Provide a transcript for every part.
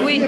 Oui.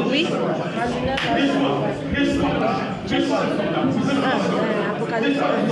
Oui. Apocalypse.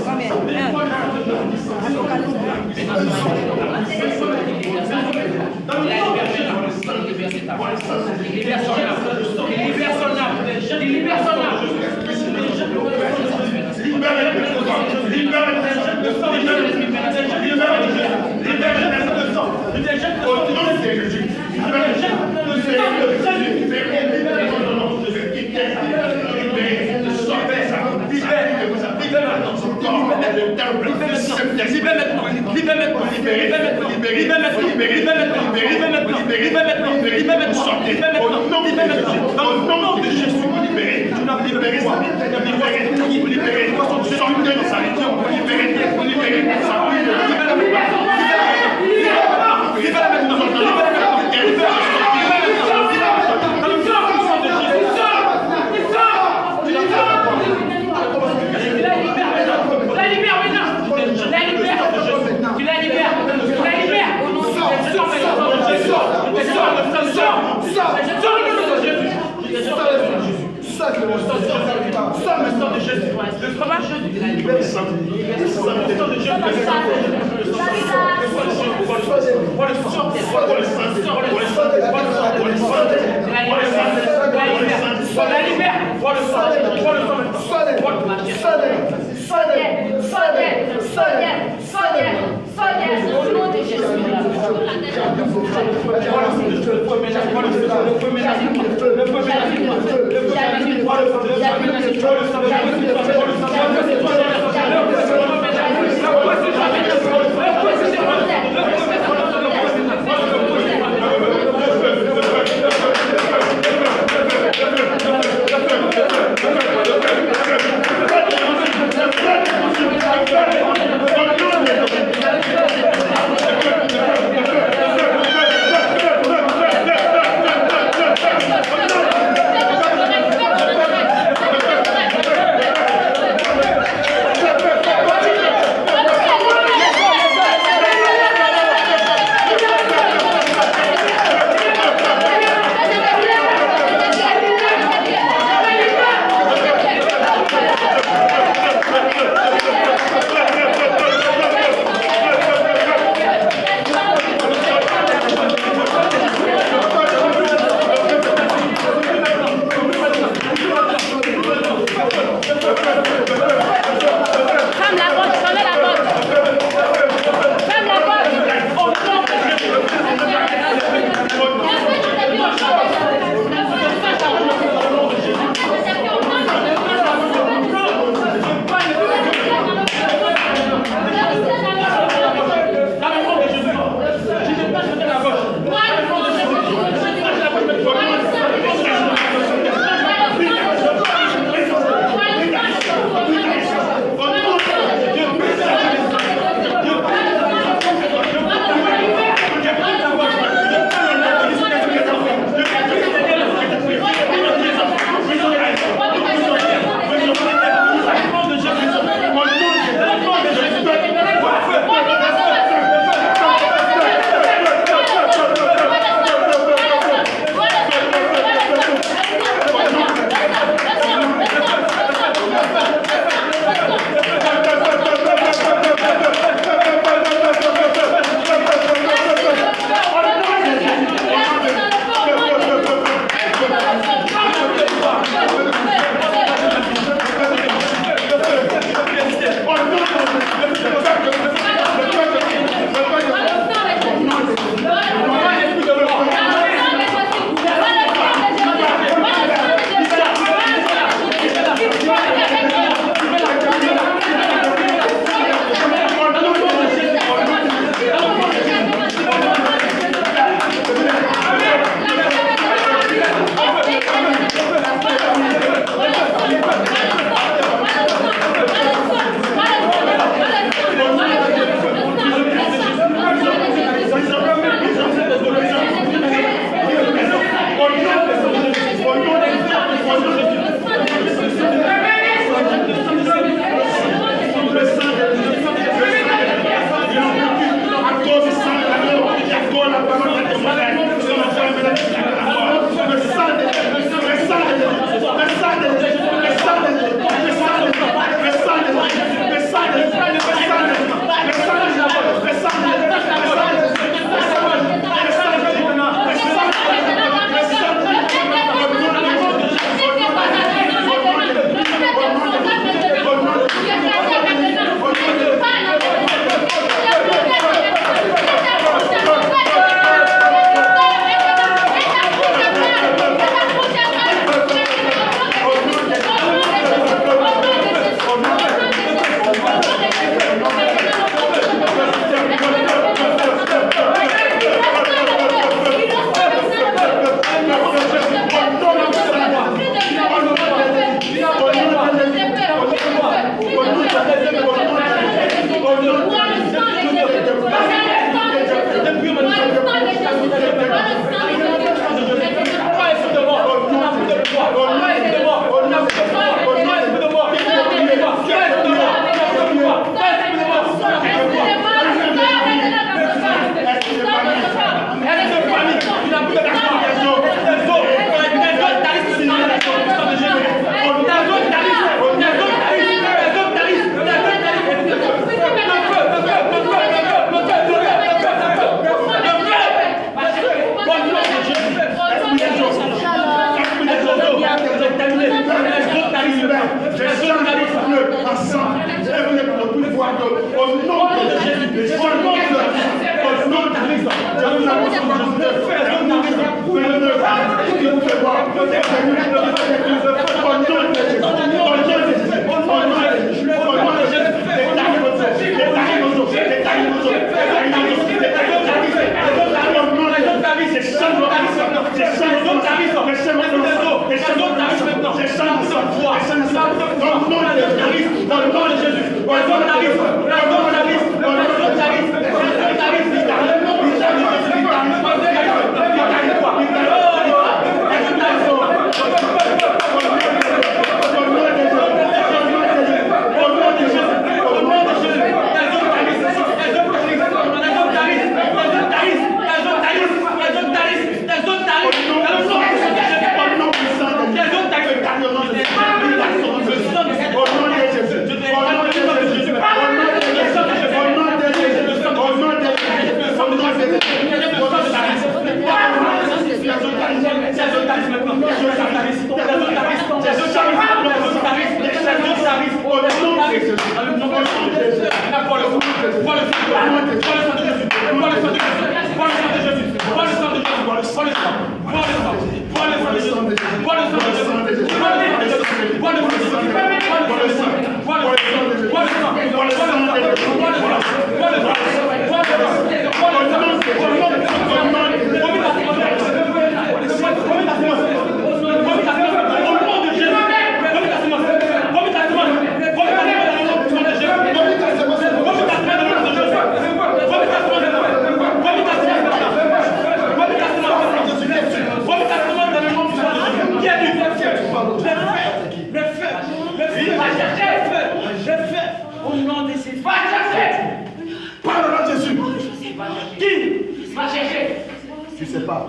C'est pas.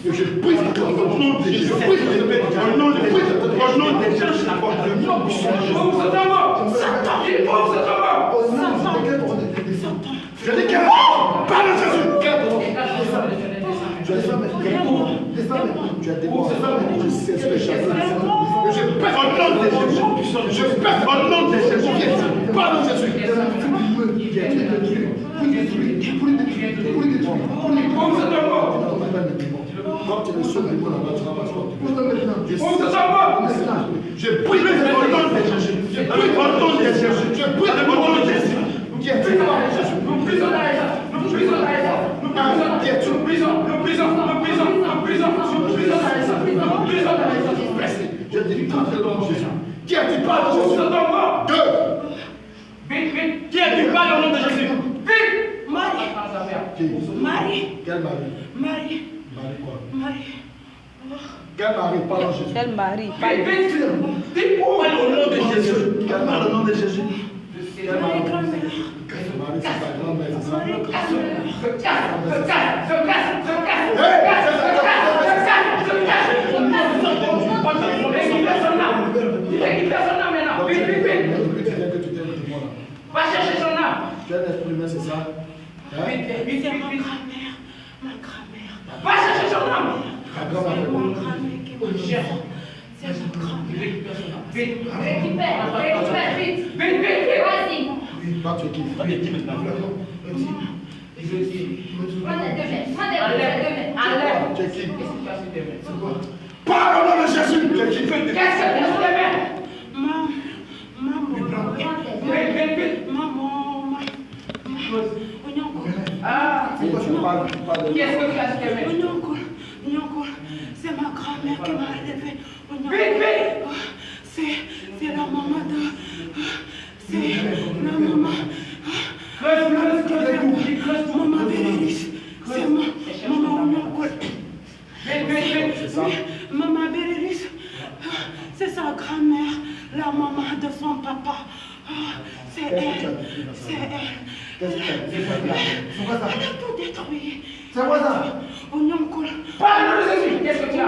Je brise au nom de Jésus. Au nom de Jésus. Au nom de Jésus. Je déclare. Parle de Jésus. Tu as des femmes. Tu as des mots. Je sais ce que je pèse au nom de Jésus. Je pèse au nom de Jésus. Parle de Jésus. Quand tu es le seul démon là-bas, tu n'as pas sorti. Je prie au nom de Jésus. Je prie au nom de Jésus. Je prie au nom de Jésus. Nous brisons je dis quand le nom de Jésus. Qui a dit pas de Jésus? Vite. Qui a dit pas le nom de Jésus? Vite. Marie. Quel mari? Marie quoi? Quel mari? Parle en Jésus. Quel mari? Vite. Dis-moi le nom de Jésus. Quel mari? Le nom de Jésus. Quel mari? Marie, c'est ta grand-mère, c'est ça? Va chercher son âme. Tu es un esprit humain, c'est ça? Vite. Ma grand-mère. Va chercher son âme. Ta grand-mère fait quoi? C'est ma grand-mère. Vite. Récupère, vite. Vas-y. Toi, tu es qui? Prends des deux mètres. Tu es qui? Parle au nom de Jésus! Tu es qui? Qu'est-ce que tu as? Qu'est-ce que tu as fait? C'est ma grand-mère qui m'a élevé. Vite. C'est la maman de... C'est la maman... Maman Bérénice. C'est maman Ognonko. C'est ça? Maman Bérénice. C'est sa grand-mère, la maman de son papa. C'est elle. C'est elle. Qu'est-ce que tu as dit? C'est quoi ça? Elle a tout détruit. C'est quoi ça? Ognonko. Parle de Jésus. Qu'est-ce que tu as?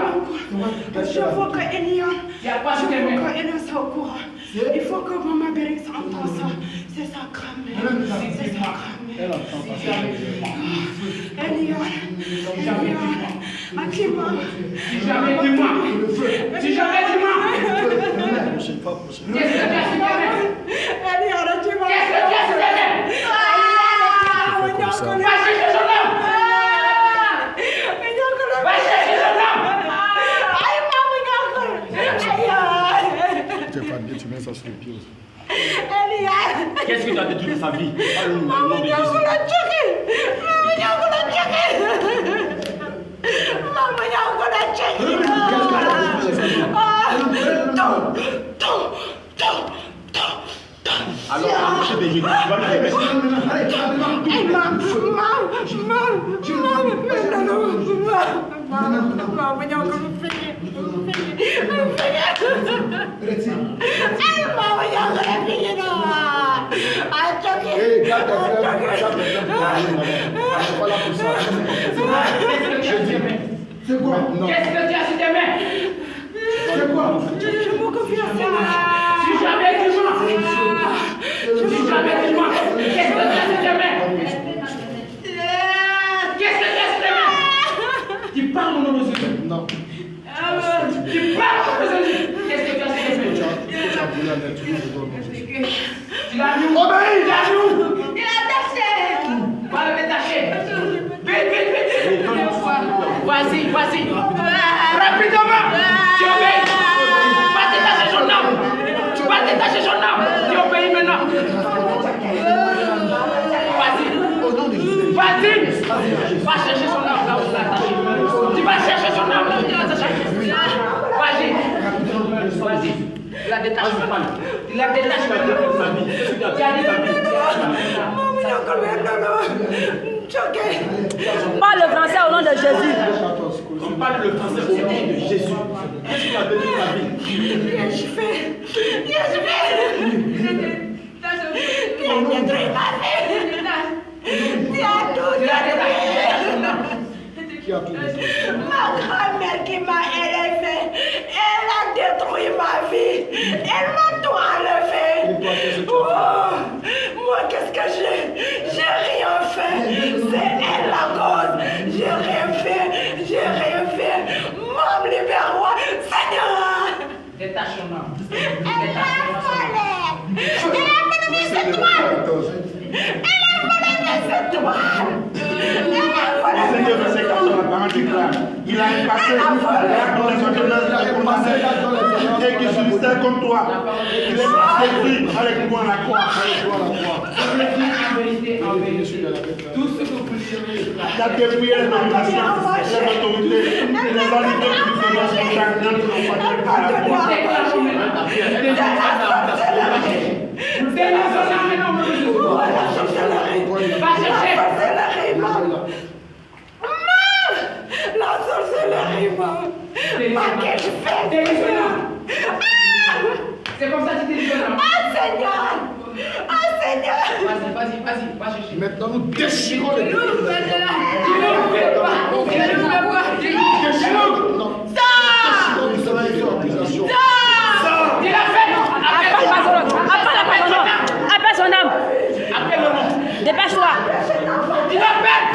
Je veux que Eliane Il soit au courant. Il faut que maman Bérénice entende ça. C'est sa grand-mère. C'est sa grand-mère. Elle entend pas. Eliane. Akima. Si jamais dis-moi. Prochaine fois. Qu'est-ce que tu as sur ta main? Eliane, Akima. Qu'est-ce que tu as sur ta main? Va chercher son âme. Va chercher son âme. Tu mets ça sur les pieds aussi. Qu'est-ce que tu as détruit de sa vie? Alors, approchez des genoux, tu vas me remettre. C'est quoi? Qu'est-ce que tu as sur tes mains? C'est quoi? Je me confie à ça. Si jamais dis-moi. Qu'est-ce que tu as sur tes mains? Qu'est-ce que tu as sur tes mains? Tu parles au nom de Jésus. Non. Tu parles au nom de Jésus. Qu'est-ce que tu as sur tes mains? Tu l'as mis où? Obéis! Tu l'as mis où? Il a attaché. Va le détacher. Vite. Vas-y. Rapidement. Tu obéis. Va détacher son âme. Tu obéis maintenant. Vas-y. Va chercher son âme là où tu l'as attaché. Tu vas chercher son âme là où tu l'as attaché. Vas-y. La détache maintenant. La détache maintenant. Parle le français au nom de Jésus. On parle le français au nom de Jésus. Qu'est-ce qu'il a béni ta vie? Ma grand-mère qui m'a élevée, elle a détruit ma vie. Elle m'a tout enlevé. Moi, qu'est-ce que j'ai? J'ai rien fait. C'est elle la cause. J'ai rien fait. J'ai rien fait. Maman, libère-moi. Seigneur. Détache ton âme. Elle a volé. Elle a volé mes étoiles. Elle a volé mes étoiles. Le Seigneur, verset 4, la parole déclare. Il a effacé les et qui subsistait comme toi. Il est détruit avec moi à la croix. Tout ce que vous direz, Il a dépouillé les dominations, les autorités, les validités du gouvernement stagnantes de l'enfant à la croix. va chercher. La sorcellerie, maman. Qu'est-ce que je fais? C'est comme ça que tu dis. Ah, Seigneur! Ah, Seigneur! Vas-y, va chercher. Maintenant, nous déchirons les deux. Appelle son âme. Appelle le nom. Dépêche-toi. Tu l'appelles.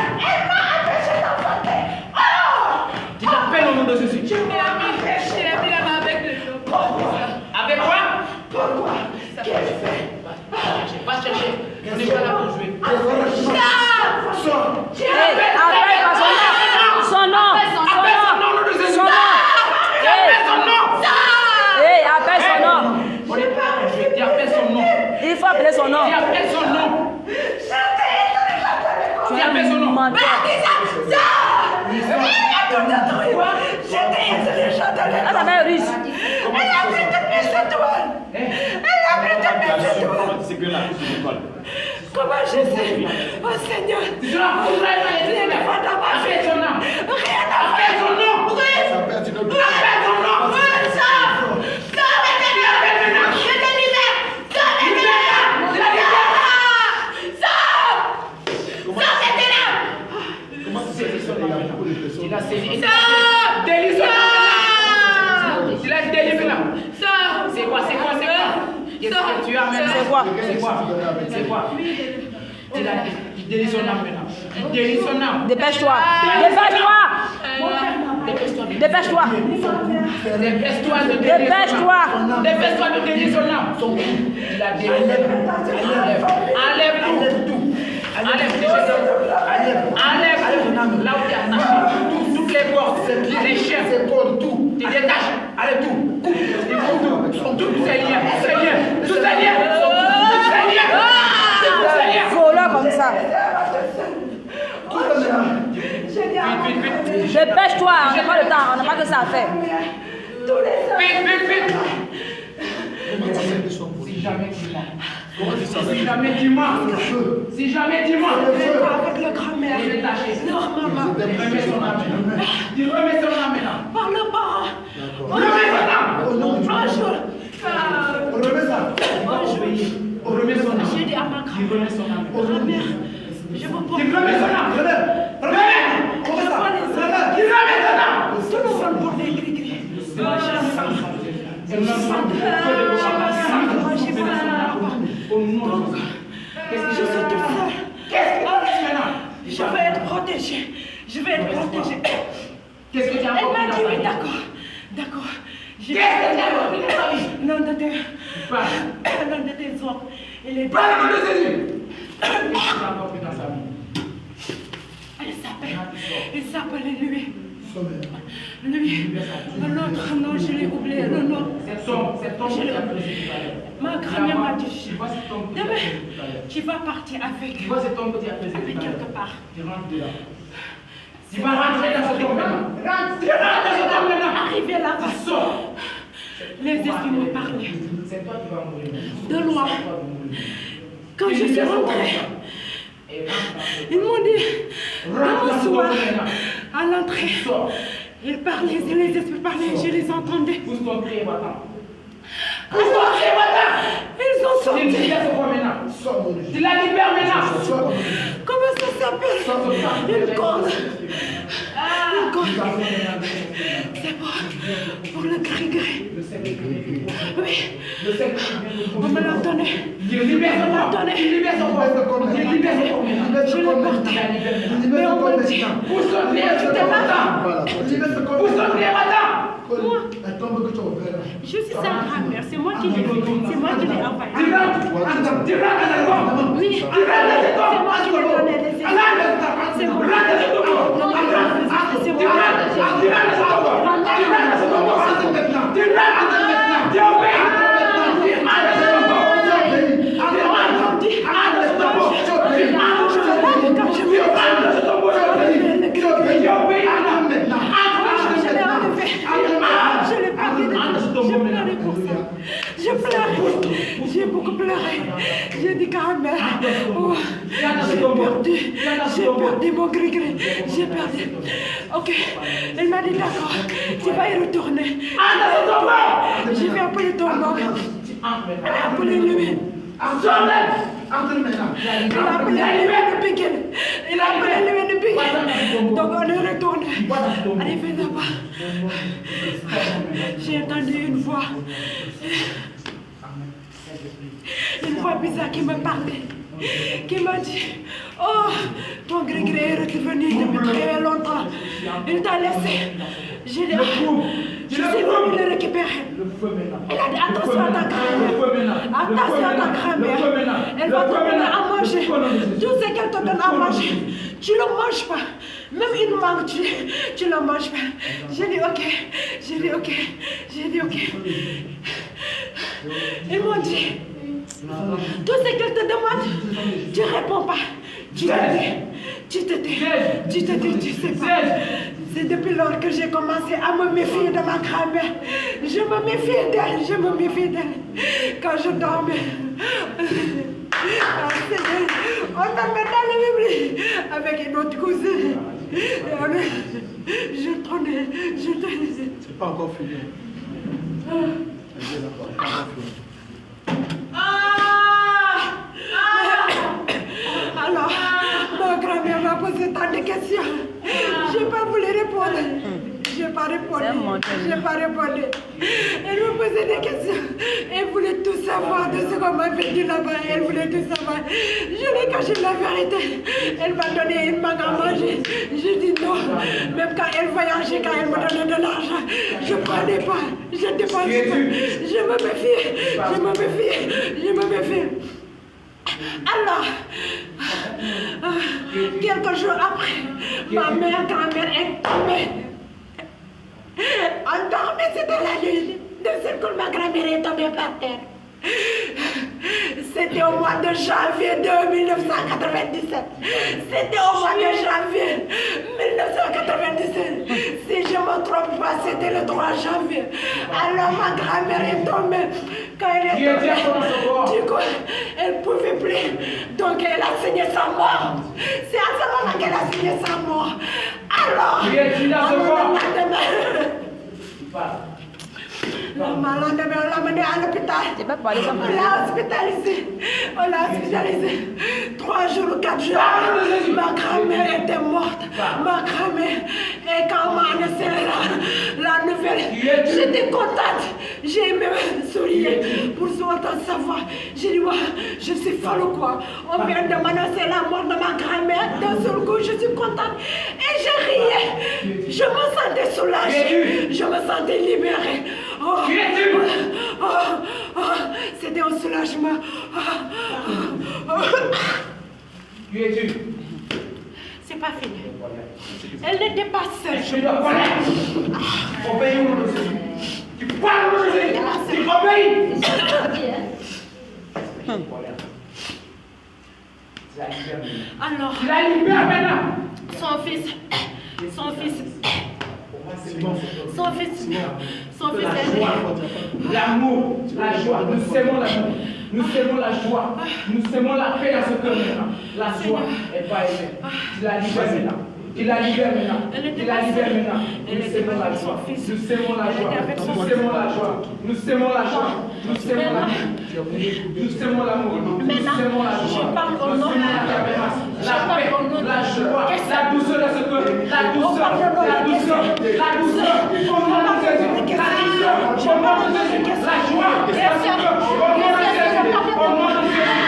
Tu l'appelles au nom de Jésus. Avec quoi? Pourquoi? Qu'est-ce que je fais? Va chercher. On n'est pas là pour jouer. Appelle son nom. Appelle son nom, nom de Jésus. Son nom. Appelle son nom. Appelle son nom. On n'est pas là pour jouer. Tu appelles son nom. Il faut appeler son nom. Tu appelles son nom. Tu appelles son nom. Menteur. Là, ça va russe. C'est que la couche de l'école. Comment je sais? Oh Seigneur! Tu la foudrais dans les ténèbres. Appelle son nom. Appelle son nom. Appelle son nom. Il a saisi. Délie son âme. Il a délivré l'âme. C'est quoi? Qu'est-ce que tu as maintenant? C'est quoi? Il délie son âme maintenant. Il délie son âme. Dépêche-toi. Dépêche-toi de délier son âme. Il a délivré. Enlève tout. Enlève là où tu es attaché. Toutes les portes, les chiens, tout. Tu détaches. Allez, tout. Tous ces liens. Voleur comme ça. Vite. Dépêche-toi. On n'a pas le temps. On n'a pas que ça à faire. Vite. Si jamais tu mens. Avec le grand-mère. Il est détaché. Non, maman. Il remet son âme là. Parle pas. Remets son âme. Bonjour. On remet son âme. J'ai dit à ma Il remet son âme. grand-mère, je vous porte. Il remet son âme. Remets. Il remet son âme. Tout le monde porte des gris-gris. Qu'est-ce que Je suis toute seule. Qu'est-ce que tu as maintenant? Je vais être protégée. Qu'est-ce que tu as Elle encore m'a dit oui, fait? d'accord. Qu'est-ce que tu as encore fait dans ta vie? L'un de tes hommes. Il est Parle au nom de Jésus. Qu'est-ce que tu as encore fait dans sa vie? Il s'appelle lui. L'autre nom, je l'ai oublié. Le nom. Cet homme qui a posé tout à l'heure. Ma grand-mère m'a dit. Tu vois cet homme que tu as Demain, posé tout à l'heure. tu vas partir avec. Tu vois cet homme que tu as posé tout à Avec l'heure. quelque part. Tu rentres dedans. Tu vas rentrer dans cet homme maintenant. Tu rentres dans cet homme maintenant. Arrivé là-bas. Tu sors. Les esprits m'ont parlé. C'est toi qui vas mourir. De loin. C'est toi qui vas mourir. Quand je suis rentrée, Ils m'ont dit, un soir, à l'entrée, ils parlaient, les esprits parlaient, je les entendais. Pousse ton pied, va-t'en. Ils ont sorti. Tu la libères maintenant. Comment ça s'appelle? Une corde. Une corde. C'est pour le gris-gris. Oui. On me l'a donné. Libère son corps. Libère son corps. Libère son corps. Je l'ai porté. Mais on me dit, Pousse ton pied, tu t'es va-t'en. Pousse ton pied, va-t'en. je suis sa grand-mère, c'est moi qui l'ai envoyé. Tu rentres dans le corps. Oui, Tu rentres dans le corps. c'est moi qui l'ai donné les esprits. C'est moi. C'est je pleurais, j'ai beaucoup pleuré. J'ai dit grand-mère, oh, j'ai perdu mon gris-gris, j'ai perdu. Ok, elle m'a dit d'accord, tu vas y retourner. Je vais appeler ton nom. Elle a appelé lui. Il a appelé lui de Pékin. Il a appelé lui de Pékin. Donc on est retourné. Arrivé là-bas, j'ai entendu une voix bizarre qui me parlait, qui m'a dit, oh, ton gris-gris est revenu depuis très longtemps. Il t'a laissé. Je suis venu le récupérer. Elle a dit, attention à ta grand-mère. Attention à ta grand-mère. Elle va te donner à manger. Tout ce qu'elle te donne à manger, tu ne le manges pas. Même une mangue, tu ne la manges pas. J'ai dit ok. J'ai dit ok. J'ai dit ok. Ils m'ont dit, tout ce qu'elle te demande, tu ne réponds pas. Tu te tais. Tu te tais, tu sais pas. C'est depuis lors que j'ai commencé à me méfier de ma grand-mère. Je me méfiais d'elle. Quand je dormais, on m'emmène dans le même lit avec une autre cousine. Je trônais. C'est pas encore fini. Alors, ma grand-mère m'a posé tant de questions. Je n'ai pas voulu répondre. Je n'ai pas répondu. Elle me posait des questions. Elle voulait tout savoir de ce qu'on m'avait dit là-bas. Elle voulait tout savoir. Je lui ai caché la vérité. Elle m'a donné une mangue à manger. Je dis non. Même quand elle voyageait, quand elle me donnait de l'argent, je ne prenais pas. Je dépensais pas. Je me méfiais. Alors, quelques jours après, ma grand-mère est tombée. On dormait, c'était la nuit. De ce coup, ma grand-mère est tombée par terre. C'était au mois de janvier de 1997. C'était au mois de janvier 1997. Si je ne me trompe pas, c'était le 3 janvier. Alors ma grand-mère est tombée. Quand elle est tombée, du coup, elle ne pouvait plus. Donc elle a signé sa mort. C'est à ce moment qu'elle a signé sa mort. Alors, on l'a mené à l'hôpital. On l'a hospitalisé. 3 jours ou 4 jours. Ma grand-mère était morte. Ma grand-mère. Et quand on m'a annoncé la nouvelle, j'étais contente. J'ai même sourié pour savoir. J'ai dit, ouais, je suis folle ou quoi? On vient de m'annoncer la mort de ma grand-mère. D'un seul coup, je suis contente. Et je riais. Je me sentais soulagée. Je me sentais libérée. C'était un soulagement. Qui es-tu? C'est pas fini. Elle n'était pas seule. Je dois connaître. Obéis au nom de Jésus. Tu parles au nom de Jésus. Tu obéis. Alors, Tu la libères maintenant. son fils L'amour, la joie, nous aimons l'amour. Nous semons la joie. Nous semons la paix dans ce cœur maintenant. La joie est pas aimée. Tu la libères maintenant. Tu la libères maintenant. Tu la libères maintenant. Nous semons la joie. Nous semons la joie. Nous semons la joie. Nous semons la joie. Nous semons l'amour. Nous semons l'amour. Nous semons la joie. Nous semons la paix, la joie, la douceur dans ce cœur. La douceur. La douceur. La douceur. Au nom de Jésus. La douceur. Au nom de Jésus. La joie. Au nom de Jésus. Au nom de Jésus.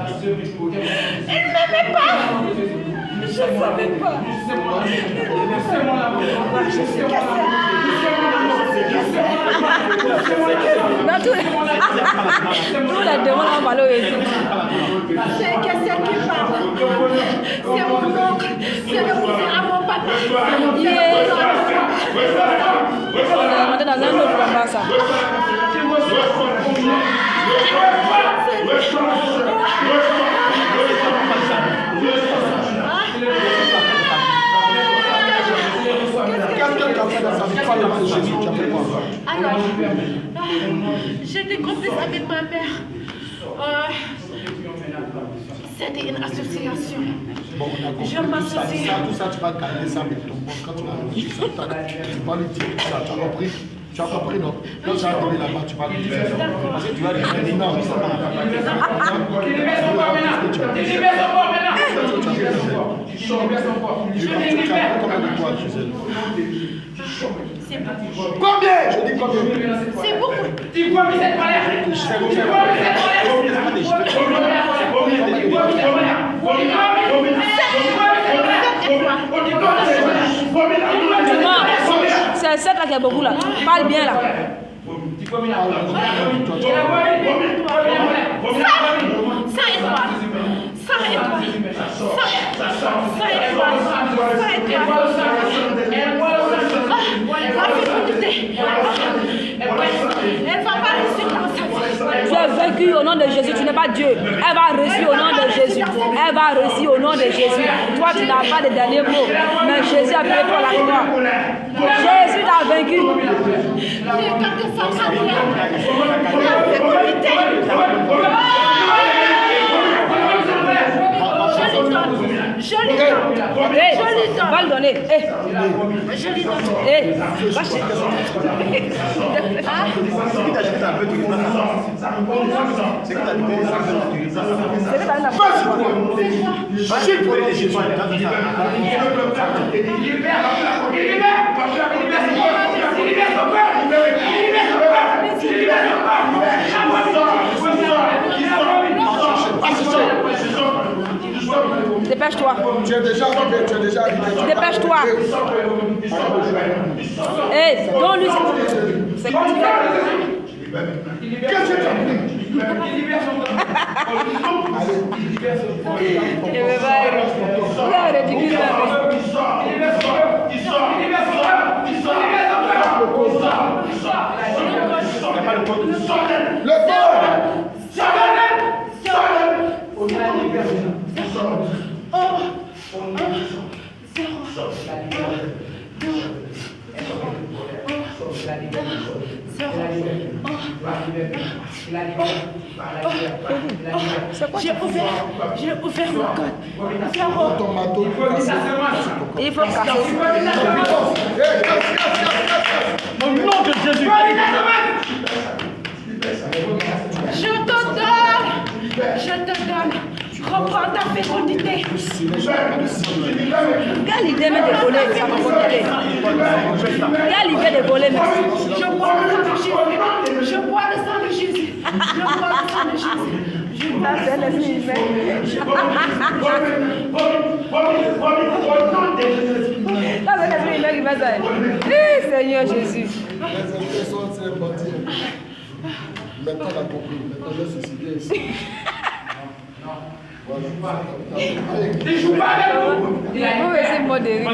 Elle ne m'aimait pas. Je ne savais pas. Je suis cassée. Tous les démons ont parlé au Jésus. C'est cassé qui parle. C'est mon oncle. C'est le cousin à mon papa. On a demandé dans un autre combat ça. Alors, j'ai des complices avec ma mère. C'était une association. Bon, on a compris Je m'associe. tout ça, tu vas garder ça avec ton bon. Quand tu vas lui dire ça, tu vas lui dire ça, tu as compris? Tu as compris, non? Quand tu vas aller là-bas, tu vas lui dire ça. Parce que tu vas lui dire non, ça va. Tu libères son corps maintenant. Tu libères son corps maintenant. Tu libères son corps. Je Tu as libère. combien de toi, Gisèle? C'est beaucoup. Combien? Je dis combien? C'est beaucoup. Tu vomis cette colère. Tu vomis cette colère. C'est ça là qui est beaucoup là. Parle bien là. Ça et toi. Ça et toi. Ça et toi. La fécondité. Elle va pas réussir dans sa vie. Tu es vaincu au nom de Jésus. Tu n'es pas Dieu. Elle va réussir au nom de Jésus. Elle va réussir au nom de Jésus. Toi, tu n'as pas de dernier mot. Mais Jésus a payé pour la croix. Jésus t'a vaincu. J'ai gardé ça à toi. La fécondité. Je lui donne. Va le donner. Je lui donne. Va chez Dépêche-toi. Tu es déjà arrivé, tu es déjà arrivé. Dépêche-toi. Donne-lui. C'est quoi tu fais? Qu'est-ce que tu as pris? Il veut pas aller. Il a ridicule là. Le corps! J'ai ouvert mon code. Ton bateau, Il faut casser. Au nom de Jésus. Je te donne. Reprends ta fécondité. Quelle idée même de voler sa fécondité? Quelle idée de voler même? Je bois le sang de Jésus. Je bois le sang de Jésus. Je bois le sang de Jésus. Ça, c'est l'esprit humain. Ça, c'est l'esprit humain qui fait ça. Seigneur Jésus. les invités sont en train de bâtir. Maintenant, on a compris. Maintenant, je suis ici. Il joue pas avec nous. Il a essayer de modérer. Il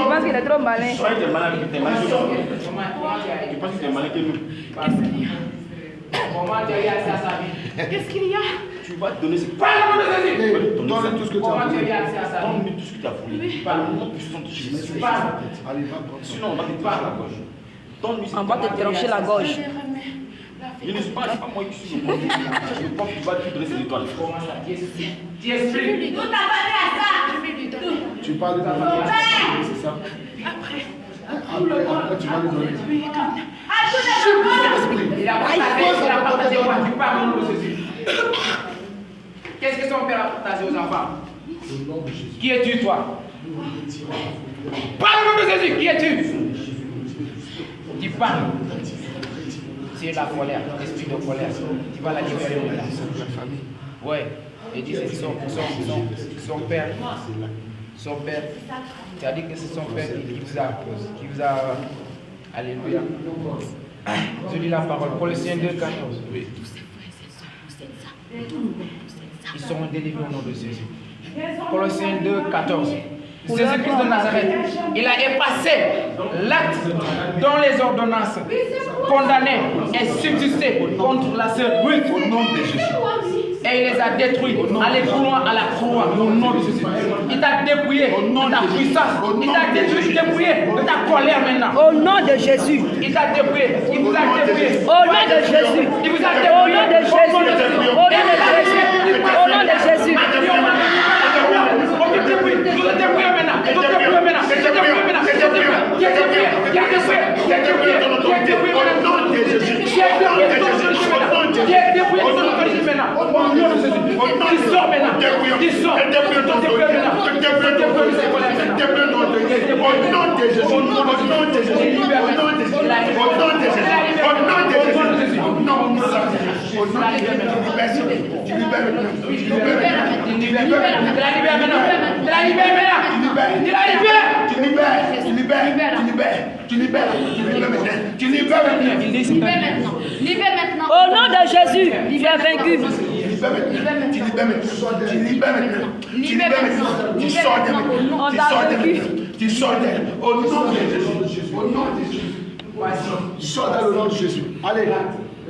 pense qu'il est trop malin. Tu penses que tu es malin que nous? Comment tu as réalisé à sa vie? Qu'est-ce qu'il y a? Tu vas te donner ce Parle au nom de Jésus. Donne-lui tout ce que tu as Comment tu as voulu. réalisé à sa vie? Donne-lui tout ce que tu as voulu. Parle. Au nom puissant de Jésus. Parle. Allez, va prendre. Sinon, on va te tirer la gorge. Donne-lui ce On va te trancher la gorge. Je ne suis pas moi qui suis le bon. Je pense que tu vas te donner ces étoiles. Comment ça? Tu expliques. Tout a parlé à ça. Tu parles de ta famille, c'est ça? Après, tu vas lui donner. Il a partagé quoi? Tu parles au nom de Jésus. Qu'est-ce que son père a partagé aux enfants? Au nom de Jésus. Qui es-tu, toi? Parle au nom de Jésus. Qui es-tu? Tu parles. C'est la colère, l'esprit de colère. Tu vas la libérer maintenant. Ouais. Et dis c'est son père. Son père. Tu as dit que c'est son père qui vous a. Alléluia. Je lis la parole. Colossiens 2:14. Oui. Ils seront délivrés au nom de Jésus. Colossiens 2:14. Jésus-Christ de Nazareth, il a effacé l'acte dont les ordonnances condamnées et subsisté contre la sœur Ruth au nom de Jésus. Et il les a détruits en les clouant à la croix au nom de Jésus. Il t'a dépouillé de ta puissance. Il t'a dépouillé de ta colère maintenant. Au nom de Jésus. Il t'a dépouillé. Il vous a dépouillé. Au nom de Jésus. Il vous a Au dépouillé. nom de Jésus. Au nom de Jésus. Au nom de Jésus. Au nom de Jésus, tu es vaincu. Tu sors d'elle. Au nom de Jésus. Au nom de Jésus. Tu sors d'elle au nom de Jésus. Allez,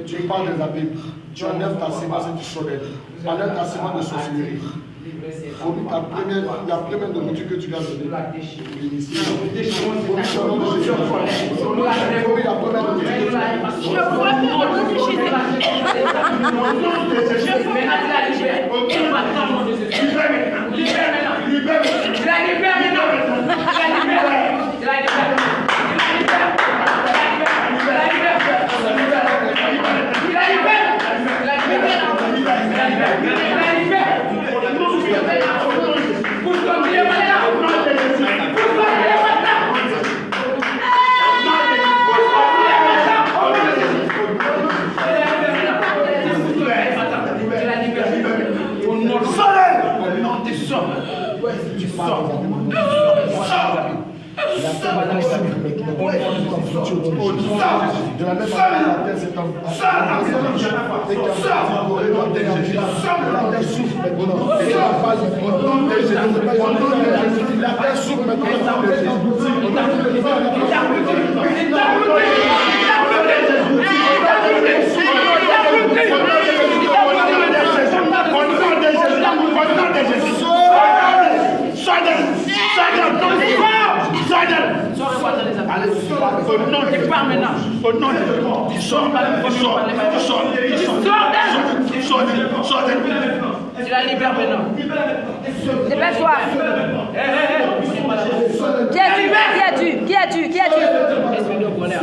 tu parles de la Bible. Tu enlèves ta sémence et tu sors d'elle. Enlève ta sémence de sorcellerie. La première nourriture que tu vas donner. De la même manière, la terre s'est au nom de Jésus, sors Tu la libères maintenant. Dépêche-toi. Qui es-tu? Esprit de colère.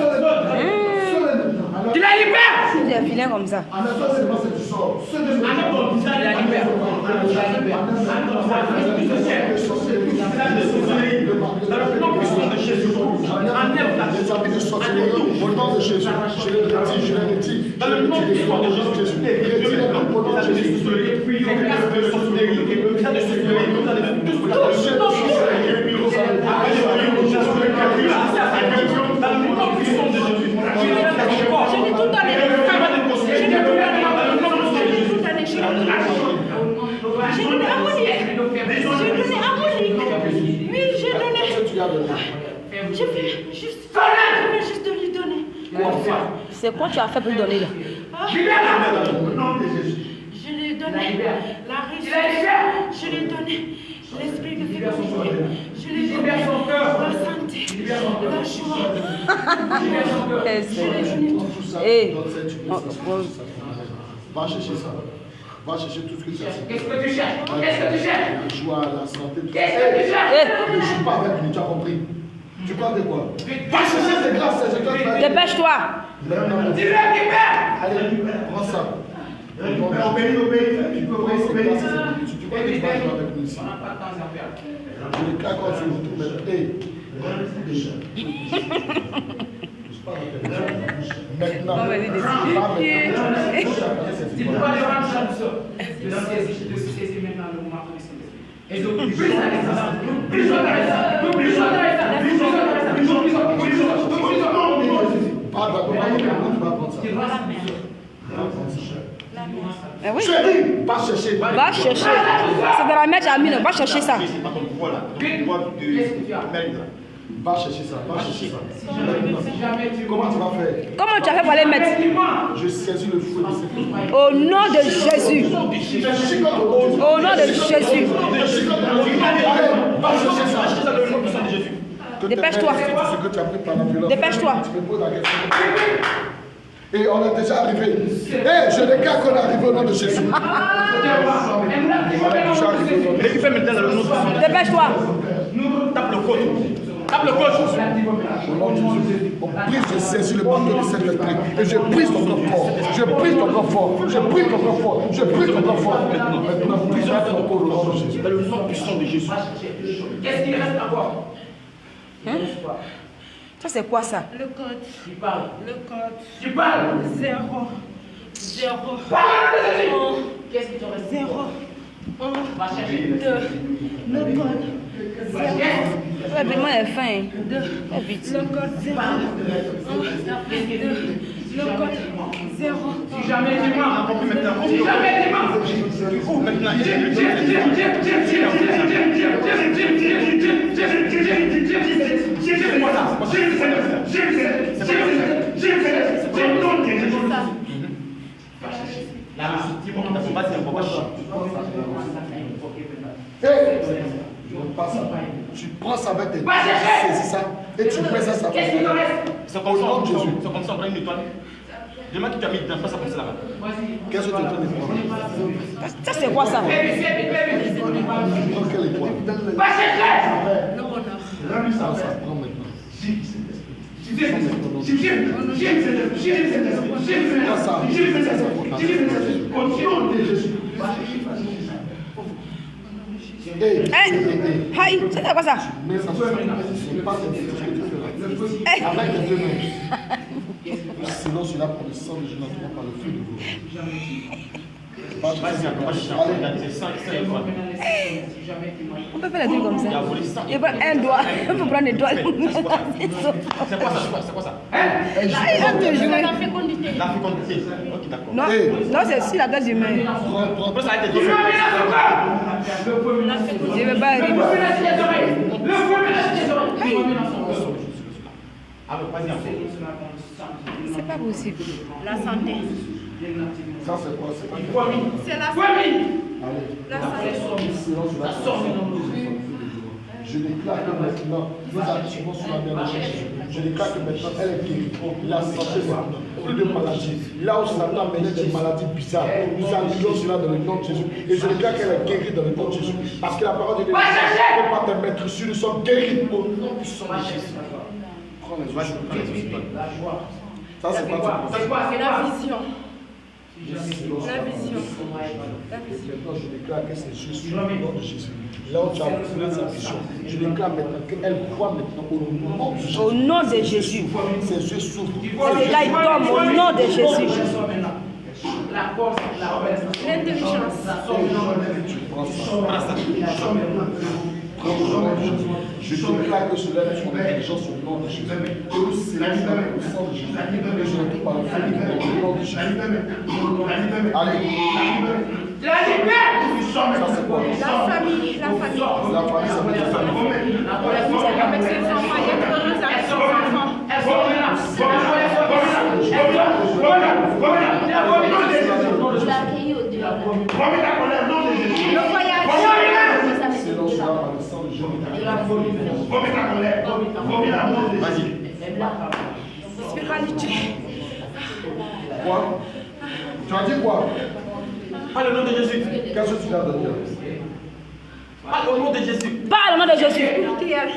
Tu la libères. Tu es vilain comme ça. Tu la libères. Au nom de Jésus, je le retire. Dans le nom de Jésus, au nom de Jésus. Je vais juste de lui donner. C'est quoi tu as fait pour lui donner là? Libère-la. Au nom de Jésus. Je lui ai donné la Tu la libères. richesse. Je lui ai donné l'esprit de Libère son fécondité. cœur. Je lui ai Libère donné son cœur. la santé, Libère son cœur. la joie. Libère son cœur. Eh, Je lui ai donné tout. Tout ça, Eh. dans cette va chercher ça. Va chercher tout ce que tu as. Qu'est-ce que tu cherches? Qu'est-ce que tu cherches? La joie, la santé, tout ça. Qu'est-ce que tu cherches? Eh, Ne joue pas avec lui, tu as compris. Tu crois de quoi? Va chercher ces grâces, ces grâces. dépêche-toi. Dis-le, libère. Allez, prends ça. Obéis, obéis. Tu peux Prends ces obéir. grâces, tu crois que tu vas jouer avec nous ici. On n'a pas de temps à perdre. Je les claque quand tu retournes, mais hey. Maintenant, Non, vas-y, décide. Tu ne peux pas les rendre ça tout seul. De saisir maintenant le moment de Saint-Esprit. Et donc, plus ça, plus ça, plus ça, pas d'accord, tu vas prendre ça. Eh oui. Je te dis, va chercher. Va chercher. C'est de la mettre à mine. Va chercher ça. Voilà. Va chercher ça, va chercher ça. Si jamais tu Comment tu vas faire? Comment tu as fait pour aller mettre? Je saisis le feu de cette Au nom de Jésus. Au nom de Jésus. Allez, va chercher ça. Dépêche-toi. Ce que tu as pris par la violence. Dépêche-toi. Tu me poses la question. Et on est déjà arrivé. Je déclare qu'on est arrivé au nom de Jésus. Récupère maintenant le nom de Jésus. Dépêche-toi. Tape le côte. Tape le côte. Au nom de Jésus. On prie, je saisis le manteau de cet esprit. Et je prie ton corps fort. Je prie ton corps fort. Je prie ton corps fort. Je prie ton corps fort. Maintenant, prie ton corps fort au nom de Jésus. Dans le nom puissant de Jésus. Qu'est-ce qu'il reste encore? Ça, c'est quoi ça? Le code. Tu parles. Le code. Tu parles. 0. Parle de Jésus. Qu'est-ce qui te reste? 0. 1. Va chercher. 2. Le code. 0. L'événement est fin. 2. Fais vite. Le code 0. 1. 2. Le code 0. Si jamais tu mens. Si jamais tu mens. Maintenant, Tu prends ça avec tes doigts, tu saisis ça et tu mets ça sur ta Qu'est-ce qu'il te tête. reste? c'est comme ça, c'est comme ça, on prend une étoile. Demain, tu t'as mis dedans, pas ça comme ça là-bas. Qu'est-ce que tu es en train de prendre? Ça, c'est quoi ça? Tu prends quelle étoile? Va chercher. Le bonheur. Prends ça, prends maintenant. Prends ça. Au nom de Jésus. Aïe, c'est quoi ça? Mais ça ne pas ce que tu fais là. Avec les deux mains. Sinon, celui-là prend le sang de Jésus par le feu de vous. On peut faire des trucs comme ça. Il faut un doigt. Il faut prendre des doigts. C'est quoi ça? C'est quoi ça? La fécondité. La fécondité. Ok, d'accord. Non, non, c'est sur la tête du main. Après, ça a été différent. Je ne veux pas arriver. Le feu mélange tes oreilles. Alors, vas-y, C'est pas possible. La santé. Ça, c'est quoi? C'est quoi? C'est la Allez. La santé. Silence sur la je déclare que maintenant, nous activons sur la mer de Jésus. Je déclare que maintenant, elle est guérie. La santé, plus de maladies. Là où Satan menait des maladies bizarres, nous annulons cela dans le nom de Jésus. Et je déclare qu'elle est guérie dans le nom de Jésus. Parce que la parole de Dieu ne peut pas te mettre sur, nous sommes guéris au nom puissant de Jésus. Prends les yeux. Ça, c'est quoi? C'est la vision. La vision. Maintenant, je déclare que c'est juste au nom de Jésus. Là où tu as pris sa vision, je déclare maintenant qu'elle voit maintenant au nom de Jésus. Au nom de Jésus. Ses yeux s'ouvrent. Et là, il tombe au nom de Jésus. La force, L'intelligence. Tu prends ça. Je déclare que cela est son intelligence au nom de Jésus. Que nous célébrons au sang de Jésus. Que je ne peux pas le faire au nom de Jésus. Allez. la liberté. Ça, c'est quoi? La famille. La famille. La famille, ça veut dire famille. Avec ses enfants, il y a de choses avec ses enfants. Elles sont là. Vomis ta colère. Vomis l'amour de Jésus. Spiritualité. Quoi? Tu as dit quoi? Par le nom de Jésus. Qu'est-ce que tu as dit? Par le nom de Jésus. Parle au nom de Jésus. Spirituel.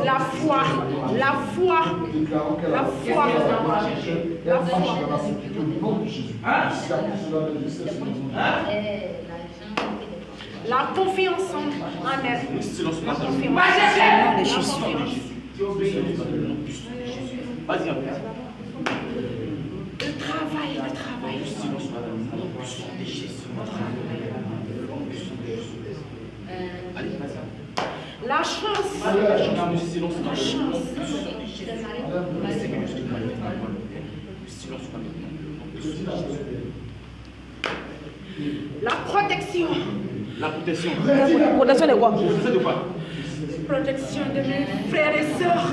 La foi. La foi. La foi. La foi. La confiance en elle. La confiance. Va chercher. Au nom de Jésus. Vas-y, Le travail, le travail. La chance. La chance. La protection. La protection. Protection de quoi? C'est de quoi? Protection de mes frères et sœurs.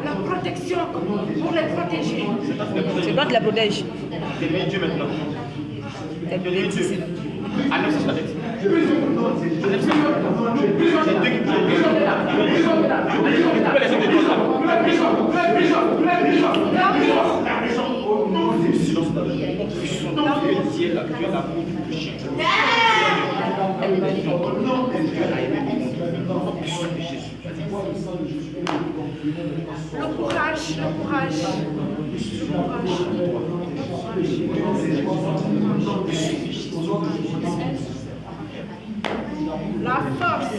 La protection pour les protéger. C'est toi qui les protège. T'es béni Dieu maintenant. T'es béni Dieu. À 900 c'est avec. C'est Dieu qui prend. Le courage, le courage. La force.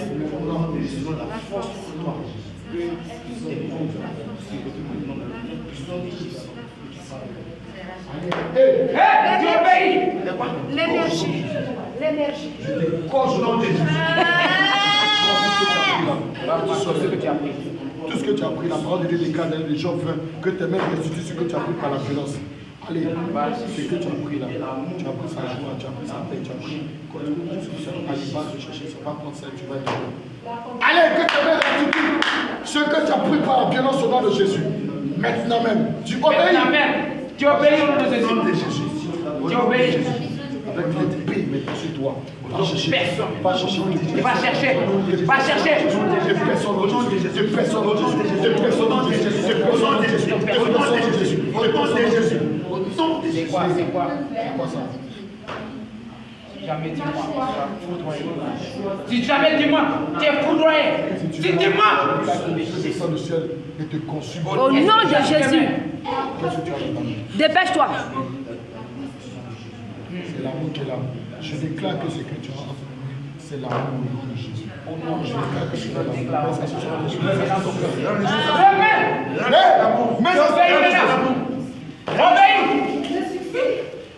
La force. L'énergie. L'énergie. Tout ce que tu as pris, la parole de Dieu déclare dans les gens que tes mains restituent ce que tu as pris par la violence. Allez, ce que tu as pris là, tu as pris sa joie, tu as pris sa paix, tu as pris tout ce que tu as pris, va te chercher, c'est pas prendre ça, tu vas être heureux. Allez, que tes mains restituent ce que tu as pris par la violence au nom de Jésus. Maintenant même, tu obéis. Tu obéis au nom de Au nom de Jésus. Jésus. Tu obéis. Avec l'épée, maintenant sur toi. Va chercher. Va chercher. Va chercher. Va chercher. De personne au nom de Jésus. De personne au nom de Jésus. De personne au nom de Jésus. De personne au nom de Jésus. De personne au nom de Jésus. De personne au nom de Jésus. C'est quoi? C'est quoi? C'est quoi ça? Jamais dis-moi. Si jamais dis-moi, tu es foudroyé. Si dis-moi. Le sang du ciel et te consume. Au nom de Jésus. Qu'est-ce que tu as demandé? Dépêche-toi. C'est l'amour qui est là. Je déclare que ce que tu as enseigné, c'est l'amour au nom de Jésus. Au nom de Jésus. Je déclare que c'est l'amour. Mais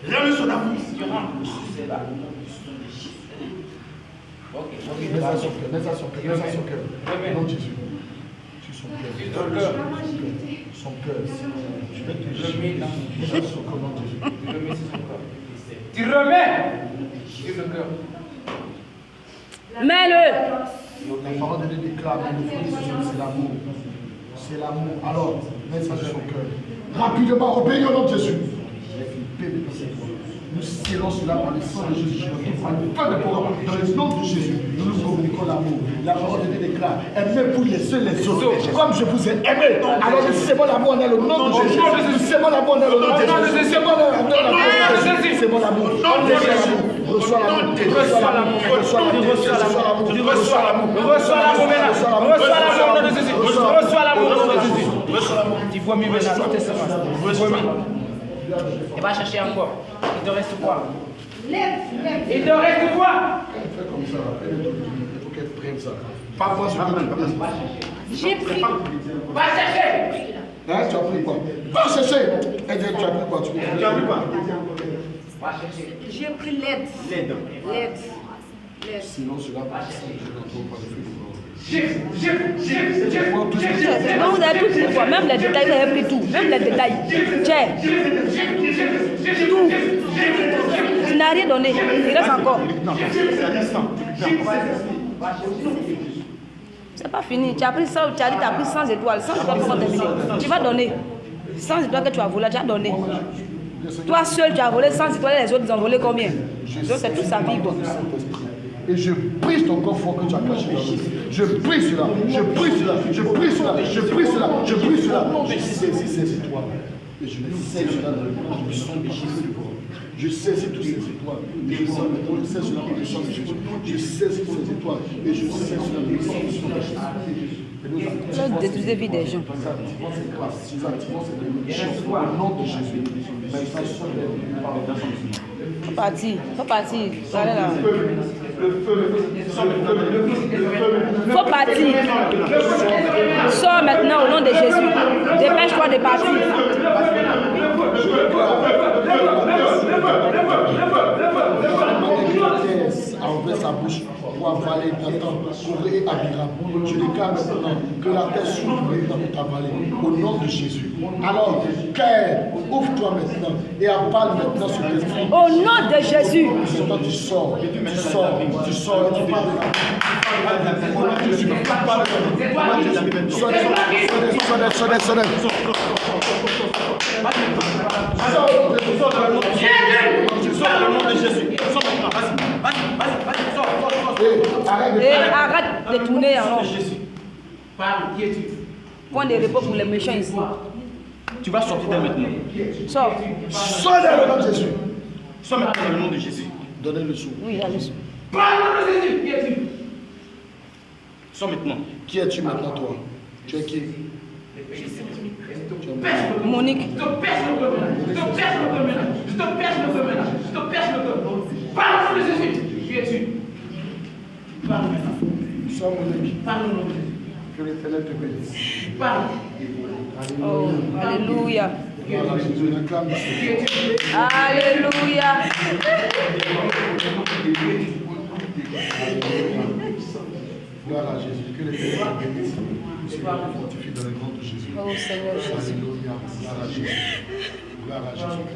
Remets son amour. mets ça sur cœur, mets ça sur cœur, mets ça sur cœur. Au nom de Jésus. Sur son cœur. Son cœur. Je vais te jeter. Mets ça sur cœur au nom de Jésus. Tu remets sur le cœur. Mets-le. La parole de Dieu déclare que le fruit c'est l'amour. C'est l'amour. Alors, mets ça sur son cœur. Rapidement, obéis au nom de Jésus. Nous scellons cela par le sang de Jésus. Par le feu de pouvoir. Dans le nom de Jésus, nous nous communiquons l'amour. La parole de Dieu déclare, aimez-vous les uns les autres. Comme je vous ai aimé. Alors nous sémons l'amour en elle au nom de Jésus. Nous sémons l'amour en elle au nom de Jésus. Nous sémons l'amour en elle au nom de Jésus. Sémons l'amour. Reçois l'amour. Reçois l'amour. Reçois l'amour. Reçois l'amour. Reçois l'amour. Reçois l'amour maintenant. Reçois l'amour au nom de Jésus. Reçois l'amour au nom de Jésus. Tu vois mieux maintenant. Tout est semence. Et va chercher encore. Il te reste quoi? Il te reste quoi? Fais comme ça. Il faut qu'elle prenne ça. Pas moi, J'ai pris. Va chercher. Hein, tu as pris quoi? Va chercher. Elle dit, tu as pris quoi? Tu as pris quoi? Va chercher. J'ai pris l'aide. L'aide. Sinon, cela va passer. Je n'entends pas le feu. Donc vous avez tout pris quoi? Même les détails, vous avez pris tout. Même les détails. Tiens. Tout. Tu n'as rien donné. Il reste encore. C'est pas fini. Tu as pris ça, tu as dit tu as pris 100 étoiles. 100 étoiles pour terminer. Tu vas donner. 100 étoiles que tu as volé, tu as donné. Toi seul, tu as volé 100 étoiles, les autres, ils ont volé combien? Donc c'est toute sa vie. Quoi. Et je brise ton corps fort que tu as caché dans l'eau. Je brise cela, je brise cela, je brise cela, je brise cela, je brise cela. Je saisis ces étoiles. Et je les sais cela dans le nom du sang de Jésus. Je saisis tous ces étoiles. Et je sais cela dans le sang de Jésus. Je saisis ces étoiles. Et je sais cela dans le sang de Jésus. Nous détruisez vie des gens. Nous activons ces grâces, nous activons ces bénédictions au nom de Jésus. Faut partir, faut partir. Allez là. Faut partir. Sors maintenant au nom de Jésus. Dépêche-toi de partir. A ouvert sa bouche pour avaler Nathan, Corée et Abiram. Je déclare maintenant que la terre s'ouvre maintenant pour t'avaler au nom de Jésus. Alors, Caïn, ouvre-toi maintenant et avale maintenant sur tes esprits. Au nom de Jésus. Maintenant tu sors, tu sors, tu sors et tu parles de la au nom de Jésus. Sonnez. Sors le nom de Jésus. Sors maintenant. Vas-y, sors. Et arrête de tourner en rond. Parle, qui es-tu? Point de repos pour les méchants ici. Tu vas sortir d'elle maintenant. Sors. Sors dans le nom de Jésus. Sors maintenant dans le nom de Jésus. Donnez le sou. Oui, allez. Parle au nom de Jésus, qui es-tu? Sors maintenant. Qui es-tu maintenant, toi? Tu es qui? Monique. Je te perce le cœur maintenant. Je te perce le cœur maintenant. Je te perce le cœur maintenant. Je te perce le cœur. Parle au nom de Jésus. Qui es-tu? Parle maintenant. Sois Monique. Parle au nom de Jésus. Que l'Éternel te bénisse. Parle. Oh, alléluia. Gloire à Jésus. Acclame le Seigneur. Qui es-tu? Alléluia. Gloire à Jésus. Que l'Éternel te bénisse. Seigneur, te fortifie dans le nom de Jésus. Oh Seigneur Jésus. Alléluia. Gloire à Jésus. Gloire à Jésus.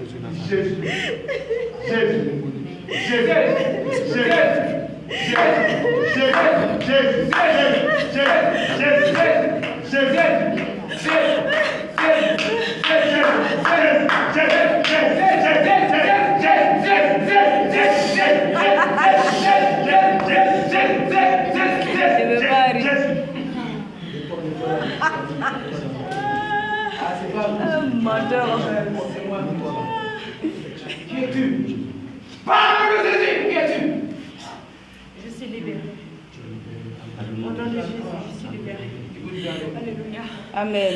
Qui es-tu? Parle de Jésus. Qui es-tu? Je suis libérée. Au nom de Jésus, je suis libérée. Alléluia. Amen.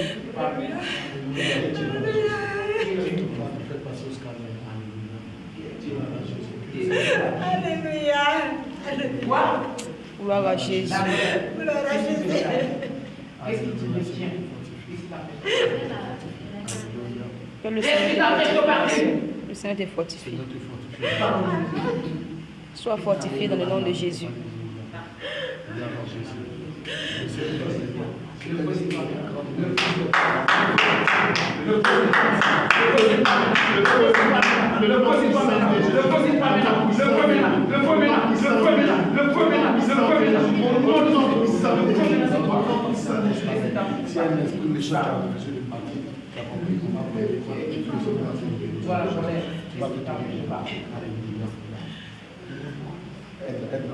Alléluia. Quoi? Gloire à Jésus. Gloire à Jésus. Qu'est-ce qui te détient? Que le Seigneur te fortifie. Sois fortifié dans le nom de Jésus.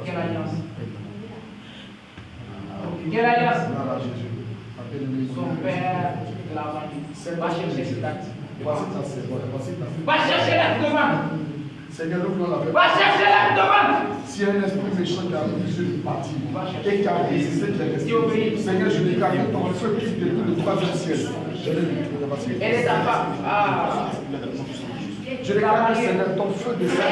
Quelle alliance? Quelle alliance? Son père de l'argent. Va chercher cet acte. Va chercher l'acte de vente. Seigneur, nous voulons la paix. Va chercher l'acte de vente. Si un esprit méchant qui a refusé de partir et qui a résisté de rester, Seigneur, je déclare que ton feu qui découle du troisième ciel. Elle est ta femme. Ah. Je déclare que Seigneur, ton feu de sang.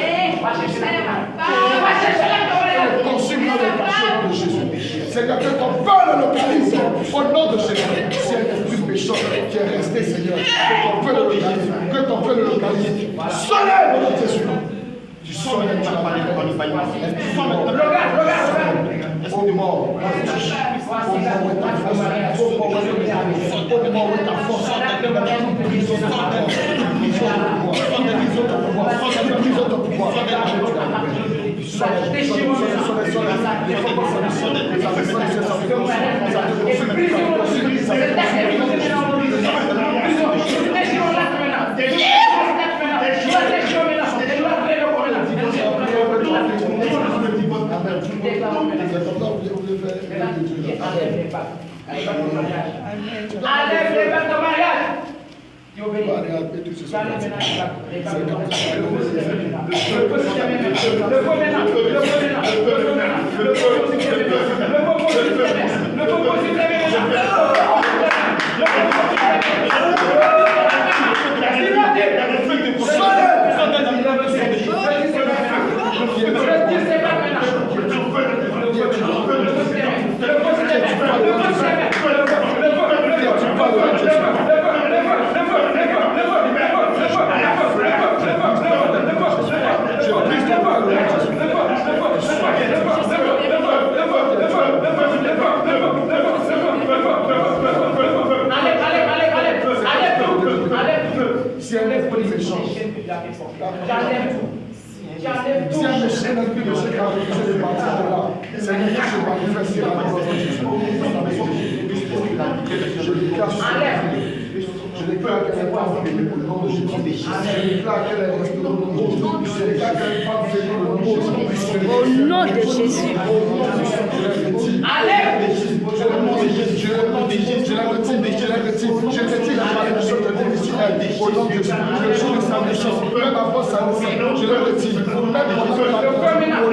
Va chercher l'acte de vente. Va chercher l'acte de vente. Consume dans le péché de Jésus. Seigneur, que ton feu le localise au nom de Jésus. Si un esprit méchant qui est resté, Seigneur, que ton feu le localise. Que ton feu le localise. Soleil au nom de Jésus. Tu sors de ta parole. Au mort, où est ta force? Au mort, où est ta force? Enlève les bêtes de mariage. Tu obéis. Au nom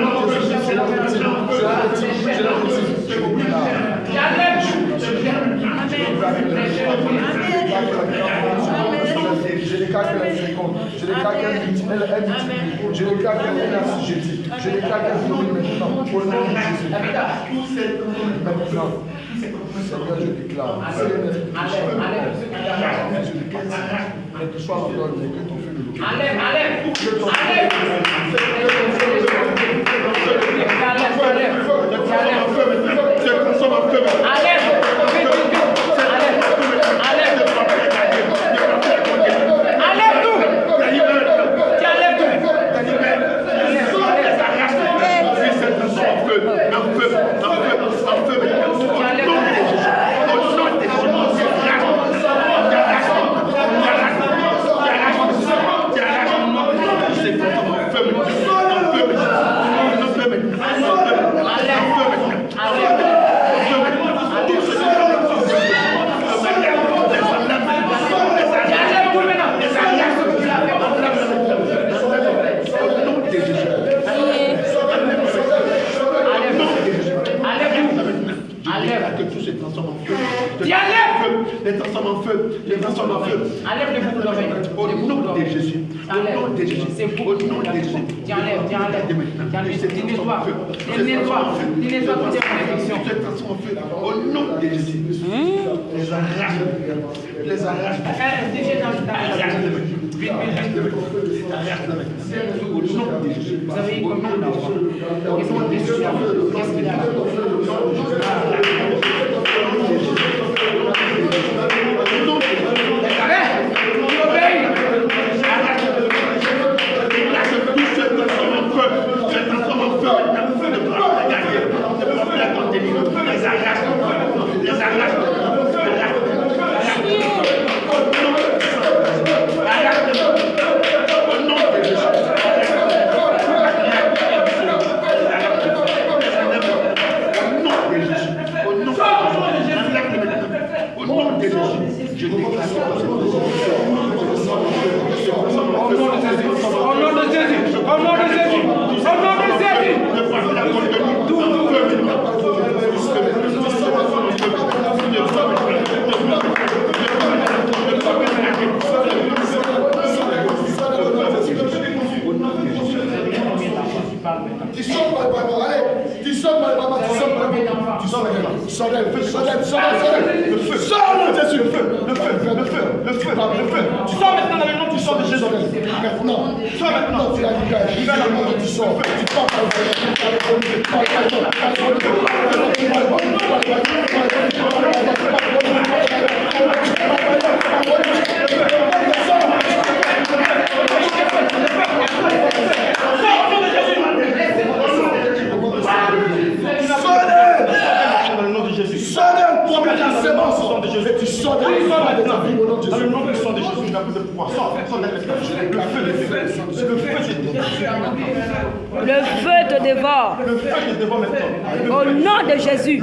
de Jésus. Je déclare qu'elle est féconde. Je déclare qu'elle est multiplie. Je déclare qu'elle est assujettie. Je déclare qu'elle domine maintenant. Au nom de Jésus. Maintenant, Seigneur, je déclare. Que tu sois mon ordre, que ton feu le les transforme en feu, les transforme en feu. Enlève les boucles d'oreilles. Au nom de Jésus. Au nom de Jésus. C'est beaucoup. Au nom de Jésus. Tu nettoies toutes tes infections. Je transforme en feu. Au nom de Jésus. Les arrache. Les arrache. Vous avez eu combien d'enfants? Tu sors maintenant dans le nom du sang de Jésus. Maintenant. Sors maintenant. Tu vas dans le nom du sang. Le feu te dévore. Au nom de Jésus.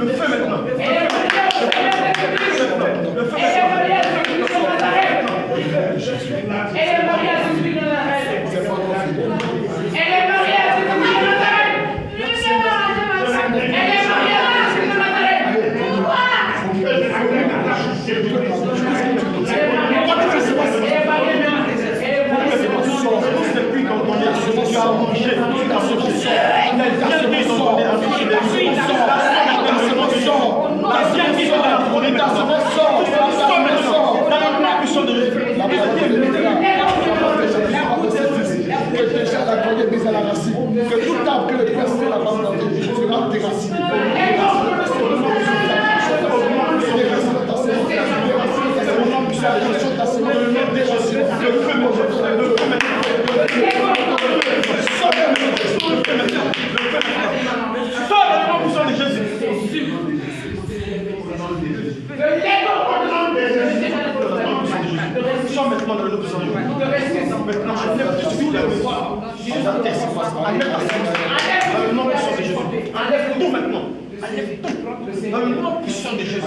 Que tout arbre que le Père s'est la base dans tes yeux sera déraciné. Dans le nom puissant de Jésus.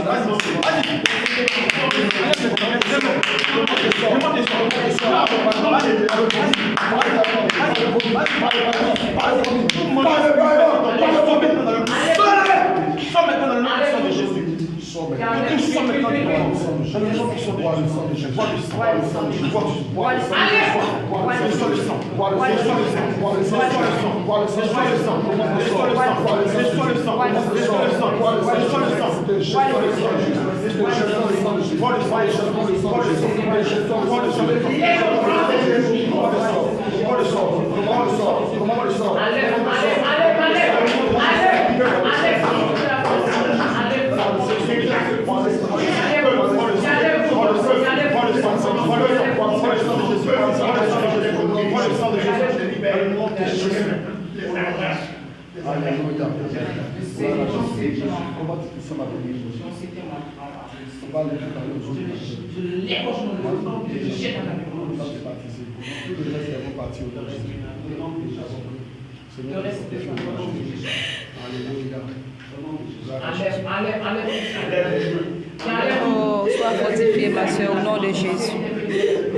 Oh, sois fortifié, ma soeur, au nom de Jésus.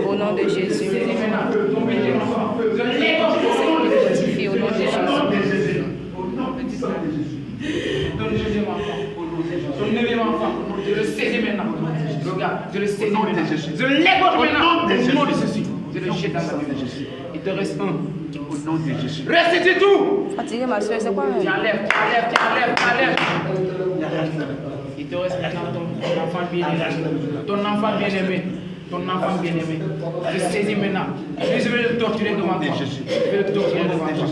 Au nom de Jésus. Fortifié au nom de Jésus. Je le saisis maintenant. Regarde, je le saisis maintenant. Je l'égorge maintenant. Au nom de Jésus. Je le jette dans la vie de Jésus. Il te reste un. Au nom de Jésus. Restitue tout. Fatigué, ma soeur, c'est quoi? Tu enlèves. Il te reste maintenant ton enfant bien-aimé. Ton enfant bien-aimé. Je saisis maintenant. Je vais le torturer devant toi. Je vais le torturer devant toi.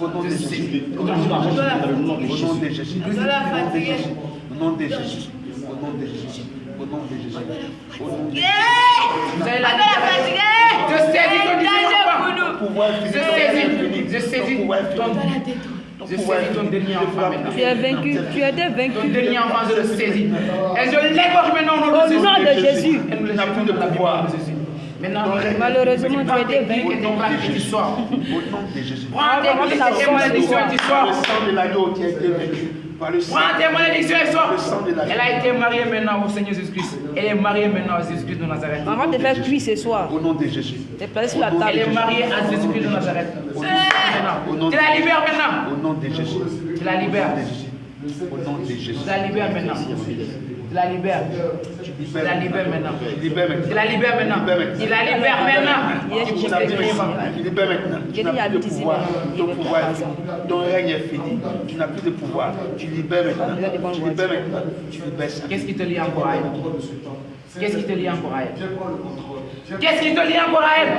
Au nom de Jésus. Au nom de Jésus. Au nom de Jésus. Au nom de Jésus. Au nom de Jésus. Au nom de Jésus. Vous avez la fatigué. Je saisis ton dernier enfant maintenant. Tu es vaincu, tu étais vaincu. Ton dernier enfant, je le saisis. Et je l'égorge maintenant au nom de Jésus. Et nous les appelons de la pouvoir de Jésus. Maintenant, malheureusement, tu étais vaincu. Et donc là, tu sors. Au nom de Jésus. Prends tes malédictions et tu sors. Le sang de l'agneau qui a été vaincu. Prends tes malédictions et sors. Elle a été mariée maintenant au Seigneur Jésus-Christ. Elle est mariée maintenant à Jésus-Christ de Nazareth. Avant de faire cuire ce soir. Au nom de Jésus. Tu es placé sur la table. Elle est mariée à Jésus-Christ de Nazareth. Tu la libères maintenant. Au nom de Jésus. Tu la libères. Au nom de Jésus. Tu la libères maintenant. Tu la libères. Tu la libères maintenant. Tu la libères maintenant. Tu la libères maintenant. Tu libères maintenant. Tu n'as plus de pouvoir. Ton pouvoir est fini. Ton règne est fini. Tu n'as plus de pouvoir. Tu libères maintenant. Tu libères maintenant. Tu libères ça. Qu'est-ce qui te lie encore à elle? Qu'est-ce qui te lie encore à elle? Qu'est-ce qui te lie encore à elle?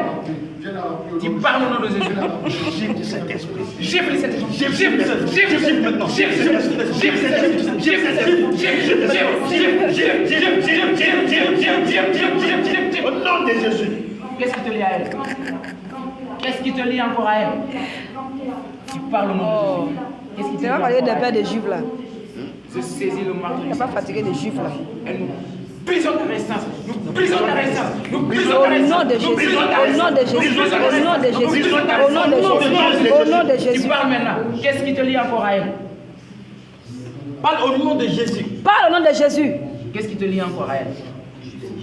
Tu parles au nom de Jésus. Gifle cet esprit. Gifle cet esprit. Gifle maintenant. Au nom de Jésus. Qu'est-ce qui te lie à elle? Qu'est-ce qui te lie encore à elle? Tu parles au nom de Jésus. Qu'est-ce qui te Tu lie vas encore à parler des pères elle? des juifs là. Je saisis le marteau. Tu n'es pas fatigué des juifs là. Et nous brisons ta résistance. Nous brisons ta résistance. Nous brisons Au ta résistance. nom de Jésus. Au nom de Jésus. Au nom de Jésus. Au nom de Jésus. Au nom de Tu Jésus. parles maintenant. Qu'est-ce qui te lie encore à elle? Parle au nom de Jésus. Parle au nom de Jésus. Qu'est-ce qui te lie encore à elle?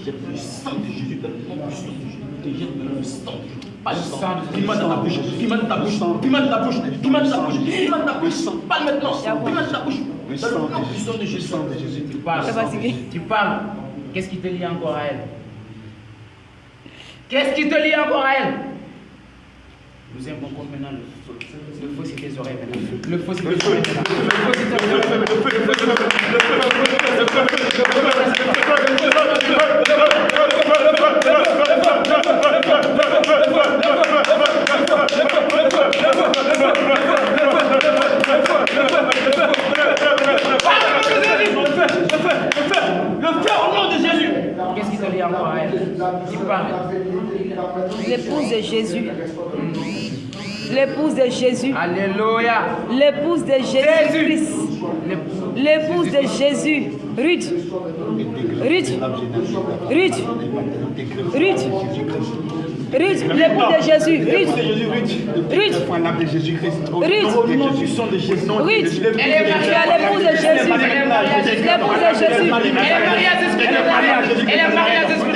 Le sang de Jésus. Le sang. Pas le sang. Qui Piment dans ta bouche. Piment dans ta bouche. Piment dans ta bouche. Piment dans ta bouche. Piment dans ta bouche. Parle maintenant. Piment dans ta bouche. Le sang de Jésus. Le sang de Jésus. Tu parles. Tu es fatigué. Tu parles. Qu'est-ce qui te lie encore à elle? Qu'est-ce qui te lie encore à elle? Nous aimons comme maintenant le feu c'est tes oreilles maintenant. Le feu c'est tes oreilles maintenant. Le feu au nom de Jésus. Qu'est-ce qui te lie encore à elle? Dis pas. L'épouse de Jésus. L'épouse de Jésus. Alléluia. L'épouse de Jésus-Christ. L'épouse de Jésus. Ruth. Ruth. Ruth. Ruth. Ruth, l'épouse de Jésus. Ruth. Ruth. Ruth. Ruth. Tu es l'épouse de Jésus. L'épouse de Jésus. Elle est mariée à Jésus.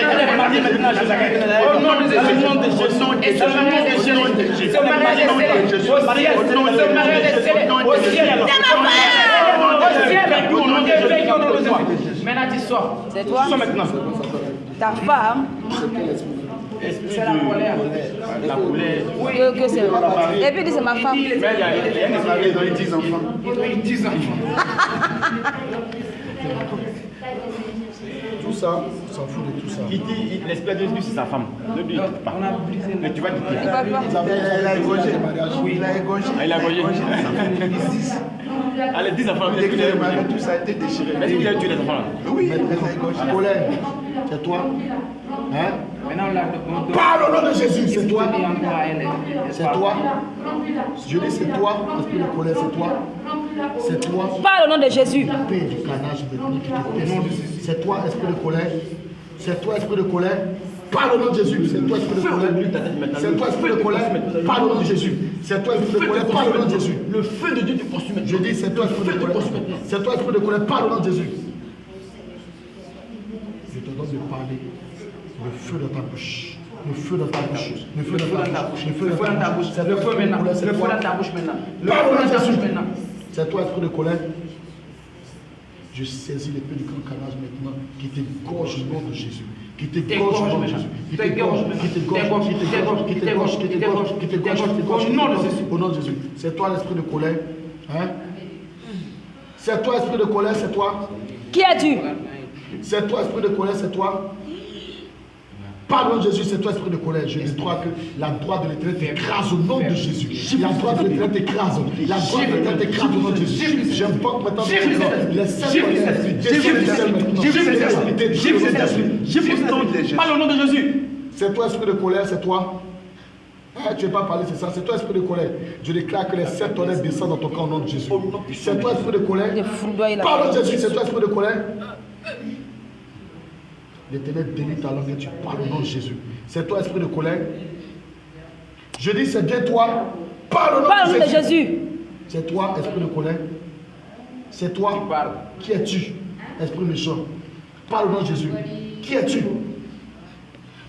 Au nom de Jésus. Et ce mariage est scellé. Ce mariage est scellé. Au ciel. Ce mariage est scellé. Au ciel. Maintenant tu sors. C'est toi. Ta femme. C'est la colère. La colère. Oui. Que c'est. Et puis dit c'est ma femme. Mais il y a ils ont eu 10 enfants. Ils ont eu 10 enfants. Tout ça, on s'en fout de tout ça. Il dit, l'esprit de Dieu, c'est sa femme. Ne lui dis pas. On a brisé. Mais tu vas dire. Il va pas. Elle a égorgé. Oui, il a égorgé. Il a égorgé. Allez, 10 enfants. Dès qu'il est marié, tout ça a été déchiré. Est-ce qu'il a tué les enfants là? Oui, elle a égorgé. Colère, c'est toi. Hein? Maintenant on l'a demandé. Parle au nom de Jésus, c'est toi. C'est toi. Je dis c'est toi. Esprit de colère, c'est toi. C'est toi. Parle au nom de Jésus. Paix du canage maintenant qui te pèse. C'est toi, esprit de colère. C'est toi, esprit de colère. Parle au nom de Jésus. C'est toi, esprit de colère. C'est toi, esprit de colère. Parle au nom de Jésus. C'est toi, esprit de colère. Parle au nom de Jésus. Le feu de Dieu te consume. Je dis, c'est toi, esprit de colère. C'est toi, esprit de colère. Parle au nom de Jésus. Je te donne de parler. Le feu dans ta bouche. Le feu dans ta bouche. Le feu dans ta bouche. Le feu dans ta bouche. Le feu maintenant. Le feu dans ta bouche maintenant. Parle au nom de Jésus. Maintenant. C'est toi, esprit de colère. Je saisis l'épée du grand canage maintenant qui t'égorge au nom de Jésus. Qui t'égorge au nom de Jésus. Qui t'égorge, qui t'égorge, qui t'égorge, qui t'égorge, qui t'égorge, qui t'égorge, qui t'égorge au nom de Jésus. C'est toi l'esprit de colère. Hein? C'est toi esprit de colère, c'est toi. Qui es-tu? C'est toi esprit de colère, c'est toi. Pardon Jésus, c'est toi esprit de colère. Je déclare que la droite de l'éternel t'écrase au nom de Jésus. La droite de l'éternel t'écrase. La droite de l'éternel t'écrase au nom de Jésus. J'invoque maintenant les sept esprits. Parle au nom de Jésus. C'est toi esprit de colère, c'est toi. Ah, tu n'es pas parlé, c'est ça. C'est toi esprit de colère. Je déclare que les sept tonnerres descendent dans ton camp au nom de Jésus. C'est toi esprit de colère. Pardon Jésus, c'est toi esprit de colère. L'Éternel délie ta langue et tu parles au nom de Jésus. C'est toi, esprit de colère. Je dis, c'est bien toi. Parle au nom de Jésus. C'est toi, esprit de colère. C'est toi. Qui es-tu, esprit méchant? Parle au nom de Jésus. Qui es-tu?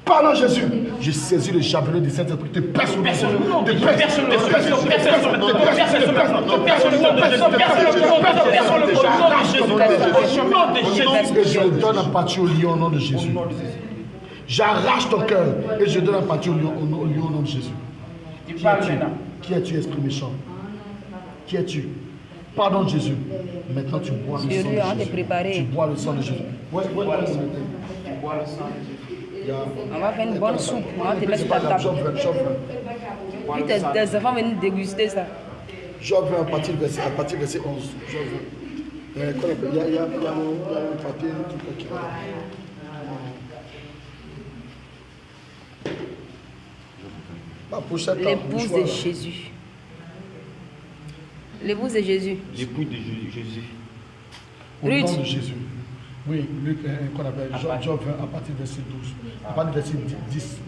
Parle au nom de Jésus. Je saisis le javelot de cet esprit. Te perce au nom de Jésus. Je donne un pâture au lion au nom de Jésus. J'arrache ton cœur et je donne un pâture au lion au nom de Jésus. Qui es-tu, esprit méchant? Qui es-tu? Pardon Jésus. Maintenant tu bois le sang de Jésus. Tu bois le sang de Jésus. Tu bois le sang de Jésus. On va faire une bonne soupe. On va te mettre sur ta table. Puis tes enfants viennent déguster ça. Job 20 à partir du verset 11. Job 20. Il y a un papier qui va. L'épouse de Jésus. L'épouse de Jésus. L'épouse de Jésus. Au nom de Jésus. Oui, Luc, qu'on appelle Job 20 à partir du verset 12. À partir du verset 10.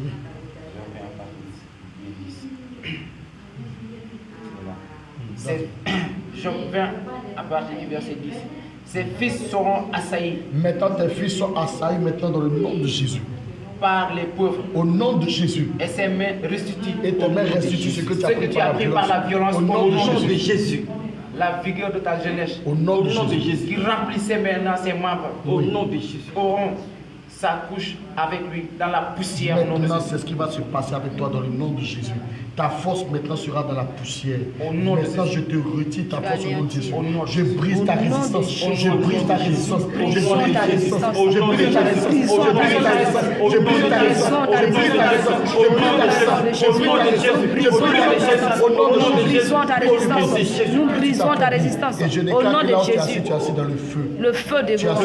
Oui. Job 20 à partir du verset 10. Ses fils seront assaillis. Maintenant tes fils sont assaillis maintenant dans le nom de Jésus. Par les pauvres. Au nom de Jésus. Et ses mains restituent. Et tes mains restituent ce que tu as pris par la violence. Au nom de Jésus. La vigueur de ta jeunesse. Au nom de Jésus. Qui remplissait maintenant ses membres. Au nom de Jésus. Auront s'accouche avec lui dans la poussière. Maintenant, c'est ce qui va se passer avec toi dans le nom de Jésus. Ta force maintenant sera dans la poussière. Maintenant, je te retire ta force au nom de Jésus. Je brise ta résistance. Je brise ta résistance. Je brise ta résistance. Je brise ta résistance. Je brise ta résistance. Je brise ta résistance. Je brise ta résistance. Je brise ta résistance. Je brise ta résistance. Au nom de Jésus. Nous brisons ta résistance. Et je déclare que là où tu es assis, tu es assis dans le feu. Le feu dévore.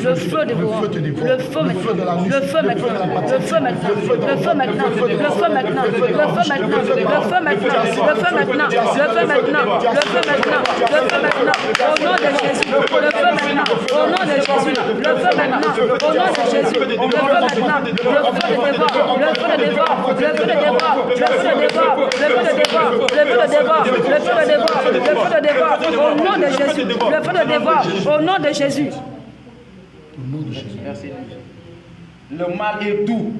Le feu dévore. Le feu maintenant. Le feu maintenant. Le feu maintenant. Le feu maintenant. Le feu maintenant. Le feu maintenant. Le feu maintenant. Le feu maintenant. Le feu maintenant. Le feu maintenant. Le feu maintenant. Au nom de Jésus. Le feu maintenant. Au nom de Jésus. Le feu maintenant. Au nom de Jésus. Le feu maintenant. Le feu de dévore. Le feu de dévore. Le feu de dévore. Le feu de dévore. Le feu de dévore. Le feu de dévore. Le feu de dévore. Le feu de dévore. Au nom de Jésus. Le feu de dévore. Au nom de Jésus. Au nom de Jésus. Merci. Le mal est doux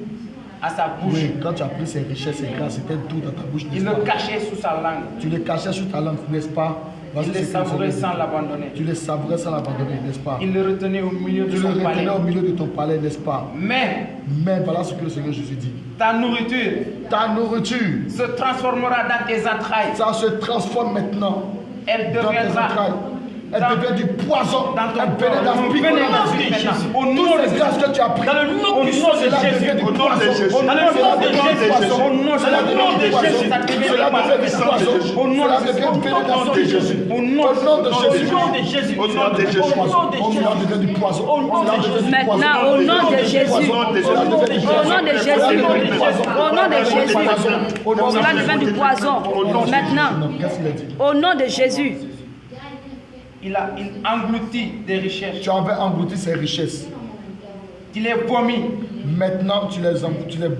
à sa bouche. Oui, quand tu as pris ces richesses et grâces, c'était tout dans ta bouche. Il le cachait sous sa langue. Tu les cachais sous ta langue, n'est-ce pas? Il les savourait sans l'abandonner. Tu les savourais sans l'abandonner, n'est-ce pas? Il le retenait au milieu de Tu le son palais. retenais au milieu de ton palais, n'est-ce pas? Mais voilà ce que le Seigneur Jésus dit. ta nourriture se transformera dans tes entrailles. Ça se transforme maintenant. Elle Dans tes deviendra entrailles. Elle devient du poison. dans ton Elle corps. venait d'aspirer. Au nom Toutes de les grâces que tu as prises. Dans le nom de cela devient du poison. Au nom de Jésus. Au nom de Jésus. Cela devient du poison. Au nom Cela devient du pénétration de Jésus. Au nom de Jésus. Au nom de Jésus. Cela devient du poison. Maintenant, au nom de Jésus. Au nom de Jésus. Au nom de Jésus. Cela devient du poison. Maintenant, Qu'est-ce qu'il a dit? au nom de Jésus. Il engloutit des richesses. Tu avais englouti ces richesses. Il les vomit. Maintenant, tu les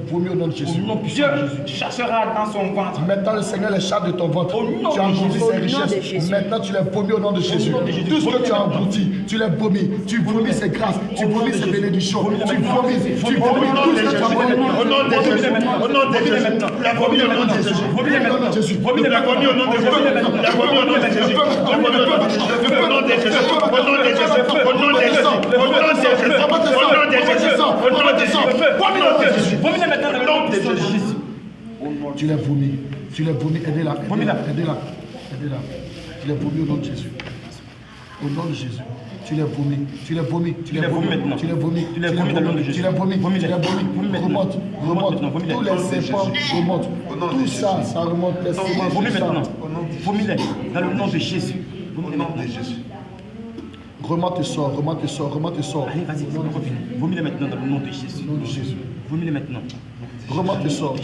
vomis au nom de Jésus. Dieu chassera dans son ventre. Maintenant, le Seigneur les chasse de ton ventre. Tu as englouti ces richesses. Maintenant, tu les vomis au nom de Jésus. Tout ce que tu as englouti, tu les vomis. Tu vomis ces grâces. Tu vomis ces bénédictions. Tu vomis tout ce que tu as vomi. Au nom de Jésus. Au nom de Jésus. La vomi au nom de Jésus. Vomis au nom de Jésus. La vomi au nom de Jésus. La vomi au nom de Jésus. Au nom de Jésus. Au nom de Jésus. Au nom de Jésus. Au nom de Jésus. Au nom de Jésus. Au nom de Jésus. Vomis maintenant dans le nom de Jésus. Tu les vomis. Tu les vomis. Aidez-la. Aidez-la. Aidez-la. Tu les vomis au nom de Jésus. Au nom de Jésus. Tu les vomis. Tu les vomis. Tu les vomis maintenant. Tu les vomis. Tu les vomis dans le nom de Jésus. Tu les vomis. Tu les vomis. Remonte. Remonte. Tous les serpents remontent. Tout ça, ça remonte. Vomis maintenant. Vomis-les dans le nom de Jésus. Au nom de Jésus. Remonte et sors, remonte et sors, remonte et sors. Allez, vas-y, vomis-les maintenant dans le nom de Jésus. Vomis-les maintenant. Remonte et sors.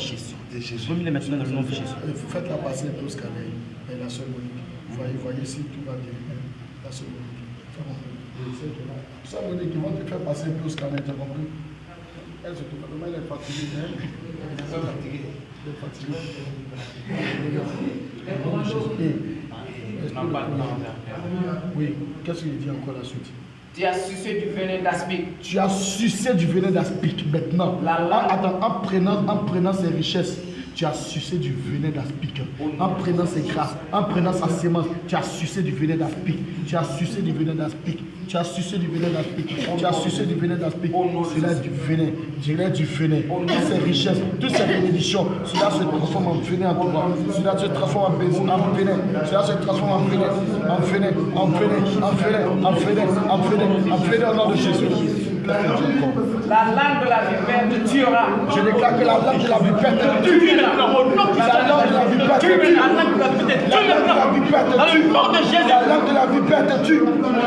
Vomis-les maintenant dans le nom de Jésus. Faites-la passer un peu au scanner. Et la seule Monique. Voyez si tout va bien. La seule Monique. Ça, Monique, ils vont te faire passer un peu au scanner, tu as compris? Elle se trouve, elle est fatiguée. Elle est fatiguée. Oui, qu'est-ce qu'il dit encore la suite? Tu as sucé du venin d'aspic. Tu as sucé du venin d'aspic maintenant. En prenant ses richesses, tu as sucé du venin d'aspic. En prenant ses grâces, en prenant sa sémence, tu as sucé du venin d'aspic. Tu as sucé du venin d'aspic. Tu as sucé du venin d'aspic. Tu as sucé du venin d'aspic. Cela est du venin. Cela est du venin. Toutes ces richesses, toutes ces bénédictions, cela se transforme en venin en toi. Cela se transforme en venin. Cela se transforme en venin. En venin. En venin. En venin. En venin. En venin. En venin au nom de Jésus. La langue de la vipère te tuera. Je déclare que la langue de la vipère te tue. La langue de la vipère te tue. La langue de la vipère te tue. La langue de la vipère te tue.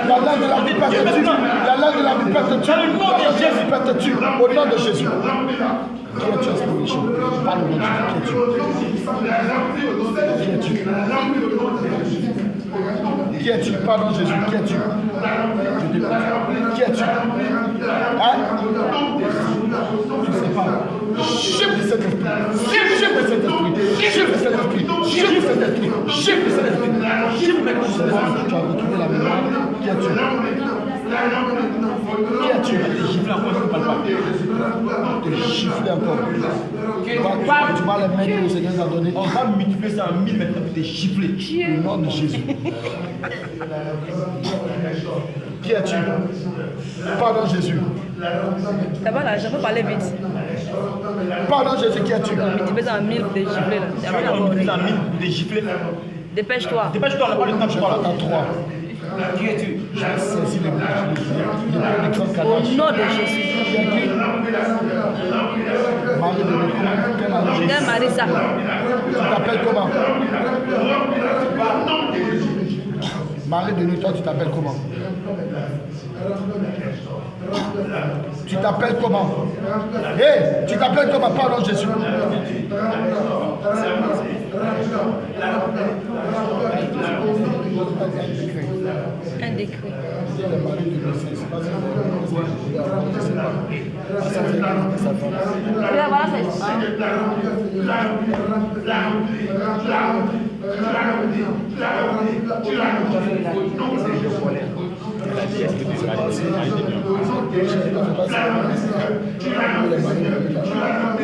La langue de la vipère te tue. La langue de la vipère te tue. La langue de la vipère te tue. Au nom de Jésus. Qui es-tu, Inspiration? Parle au nom de Jésus. Qui es-tu? Qui es-tu? Pardon Jésus, qui es-tu? Qui es-tu? Hein? Je ne sais pas. Chiffre cet esprit. Chiffre cet esprit. Chiffre cet esprit. Chiffre cet esprit. Chiffre cet esprit. Chiffre maintenant. Tu as retrouvé la mémoire. Qui es-tu? Qui es-tu? Gifler encore, je ne parle pas. Te gifler encore. Tu vas les mettre que le Seigneur t'a donné. On va multiplier ça en 1000 maintenant pour te gifler. Au nom de Jésus. Qui es-tu? Pardon Jésus. Ça va là, je peux parler vite. Pardon Jésus, qui es-tu? Tu fais un mille de gifler là. Tu as mis des giflets. Dépêche-toi. Dépêche-toi, on n'a pas le temps de Je parler. rentre à 3. Qui es-tu? J'ai saisi le Au nom de Jésus. Marie de Je t'aime, Marissa. Tu t'appelles comment? Marie de Nuit, toi tu t'appelles comment? Tu t'appelles comment? Hé, tu t'appelles comment? Pardon Jésus. Un décret.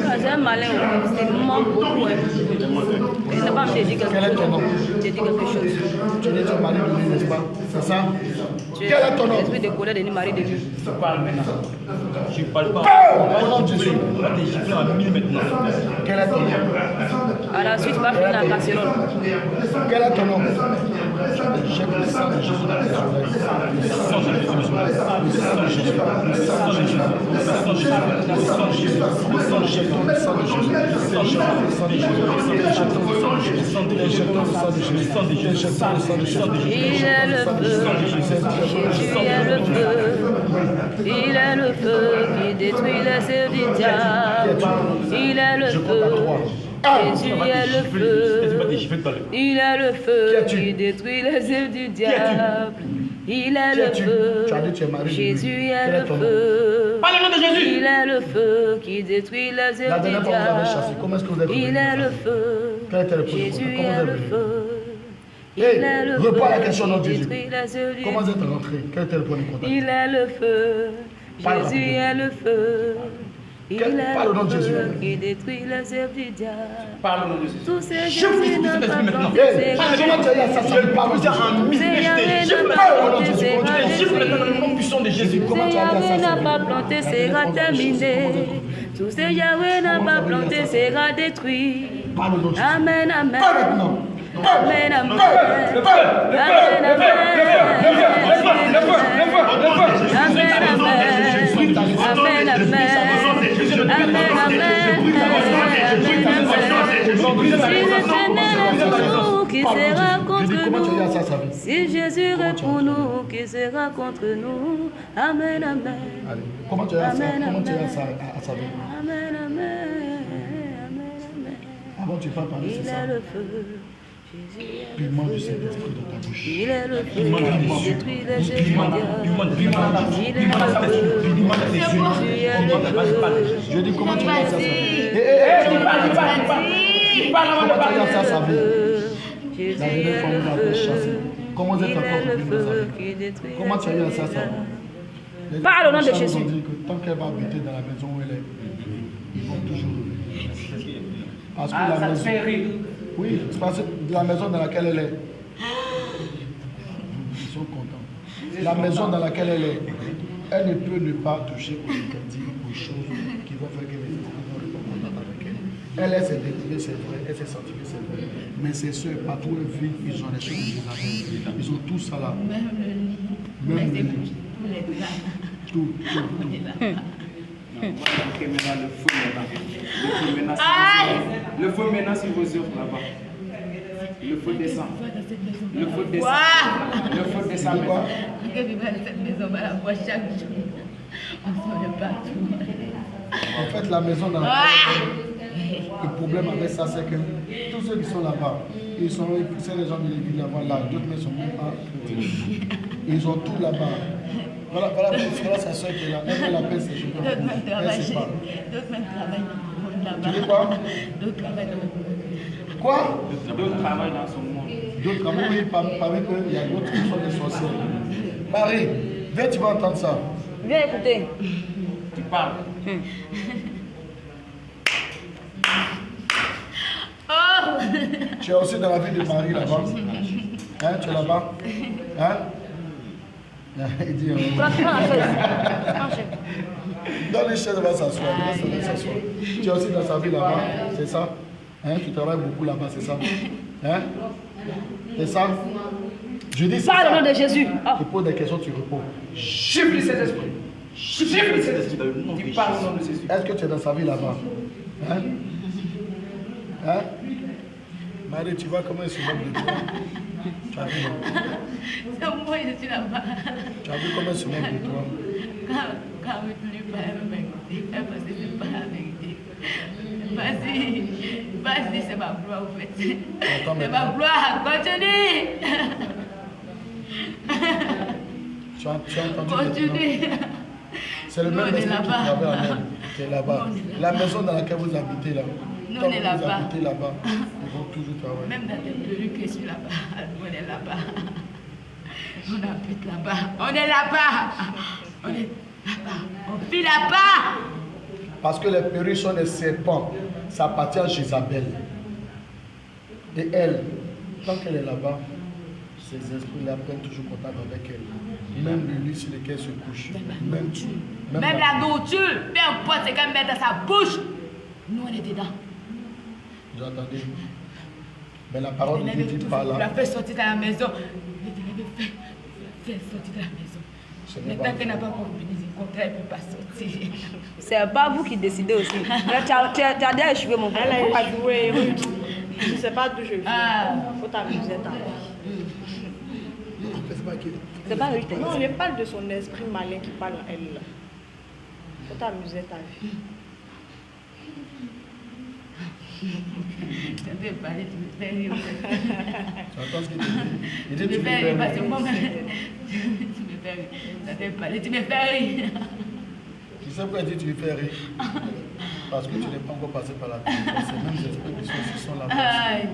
Voilà, c'est un malin, il me manque beaucoup. Il n'a pas me dit quelque chose. Quel est ton nom? J'ai dit quelque chose. Tu es ton mari de lui, n'est-ce pas? C'est ça? Tu es Quel est ton nom? l'esprit de colère de Mari de lui. Je parle maintenant. Je ne parle pas. Au nom de Jésus. On va te gifler en 1000 maintenant. Quel est ton nom? À la suite, va finir la casserole. Quel est ton nom? J'ai le sang de Jésus dans tes oreilles. Le sang de Jésus. Le sang de Jésus. Le sang de Jésus. Le sang de Jésus. Le sang de Jésus. Le sang de Jésus. Le sang de Jésus. Le sang de Jésus. Le sang de Jésus. Le sang de Jésus. Le sang de Jésus. Le sang de Jésus. Le sang de Jésus. Le sang de Jésus. Il est le feu, Jésus est le feu, il est le feu qui détruit les œuvres du diable. Il est le feu, Jésus est le feu, il est le feu qui détruit les œuvres du diable. Il est le feu, Jésus est le feu, il est le feu qui détruit les œuvres du diable. Il est le feu, Jésus est le feu. Hey, réponds à la question de Jésus. Comment vous êtes rentré? Quel était le point de contact? Il est le feu, Jésus est le feu. Il est le feu qui détruit les œuvres du diable. Parle au nom de Jésus. Tous ces Je vous dis Jésus que n'a pas maintenant. planté Hey, ses comment tu as dit à ça? Ça ne parle pas en de mille Jésus. n'a pas planté ses ratés. Gifle maintenant le nom puissant de Jésus. Yahweh n'a pas planté ses rats terminés. Tous ces Yahweh n'a pas planté ses rats détruits. Amen, amen. Amen, amen. Amen, qui sera contre nous? Si Jésus répond nous, qui sera contre nous? Amen, amen. Comment tu as ça? Comment tu as ça à sa vie? Amen, amen. Amen, amen. Avant tu parles parler, c'est ça. Il est le feu. Piment du Saint-Esprit dans ta bouche. Il est le feu qui détruit les œuvres du diable. Il est le feu. Jésus est le feu. Je dis comment tu as ça? Comment tu as ça à sa vie? Jésus La dernière est fois, le on l'avait chassé. feu. Comment vous êtes Il est encore le venu dans sa feu vie? qui détruit Comment tu as eu à ça à sa diable. vie? Parle au nom de Les gens Jésus. nous ont dit que tant qu'elle va habiter dans la maison où elle est, ils vont toujours revenir. Parce que la maison, oui, c'est parce que la maison dans laquelle elle est, ils sont contents. La maison dans laquelle elle ne peut ne pas toucher aux interdits, aux choses qui vont faire qu'elle ne va pas contente avec elle. Elle s'est détruite, c'est vrai, elle s'est sentie, c'est vrai. Mais ses soeurs, partout où elles vivent, ils ont les choses de Jésus. Ils ont tout ça là. Même le lit. Tout. Le feu maintenant sur vos œuvres là-bas. Le feu descend. Le feu descend. Le feu descend maintenant. En fait, la maison dans laquelle le problème avec ça, c'est que tous ceux qui sont là-bas, c'est les gens qui vivent là-bas, là, d'autres ne sont même pas. Ils ont tout là-bas. Voilà sa soeur qui est là. Elle veut la paix, c'est chez toi. Elle sait pas. Tu dis quoi? Quoi? D'autres travaillent dans son monde. D'autres travaillent, oui, parmi eux, il y a d'autres qui sont des sorciers. Marie, viens, tu vas entendre ça. Viens écouter. Tu parles. Tu es aussi dans la ville de Marie là-bas. Hein, tu es là-bas. Hein? Il dit, Prends la chaise. dans les chaises, on va s'asseoir. Tu es aussi dans sa vie là-bas, c'est ça? Hein? Tu travailles beaucoup là-bas, c'est ça? Hein? C'est ça? Je dis ça. Parle au nom de Jésus. Tu poses des questions, tu réponds. Gifle cet esprit. Gifle cet esprit. Tu parles au nom de Jésus. Est-ce que tu es dans sa vie là-bas? Hein? Hein? Marie, tu vois comment il se moque de toi? Tu as vu, non? C'est moi, je suis là-bas. Tu as vu comment il se moque de toi? Quand tu lui parles avec elle, parce que c'est pas la vérité. Vas-y, c'est ma gloire, en fait. C'est ma gloire, continue. Tu as entendu? Continue. C'est le même esprit qui travaille en elle, qui est là-bas. La maison dans laquelle vous habitez là. Nous, Quand on est vous là-bas. habitez là-bas, ils vont toujours travailler. Même dans les perruques, je suis là-bas. On est là-bas. On habite là-bas. On est là-bas. On est là-bas. On vit là-bas. Parce que les perruques sont des serpents. Ça appartient à Jézabel. Et elle, tant qu'elle est là-bas, ces esprits-là prennent toujours contact avec elle. Même le lit sur lequel elle se couche. Même la nourriture, peu importe ce qu'elle met dans sa bouche. Nous, on est dedans. Vous entendez? Mais la parole de Dieu dit pas On là. l'a fait sortir de la maison. Fait sortir de la maison. Maintenant qu'elle n'a pas compris, elle ne peut pas sortir. C'est pas vous qui décidez aussi. Tu as déjà échoué mon frère. Elle a joué rude. Je ne sais pas d'où je viens. Faut t'amuser ta vie. C'est pas rude. Non, je parle de son esprit malin qui parle à elle. Faut t'amuser ta vie. Tu veux parler, tu me fais rire. Tu entends ce qu'il dit? Il dit Tu tu me me fais fais rire parce que rire. moi, tu me fais rire. Tu veux parler, tu me fais rire. Tu sais pourquoi il dit tu me fais rire? Parce que tu n'es pas encore passé par la vie. Ces mêmes esprits qui sont là-bas. Aïe.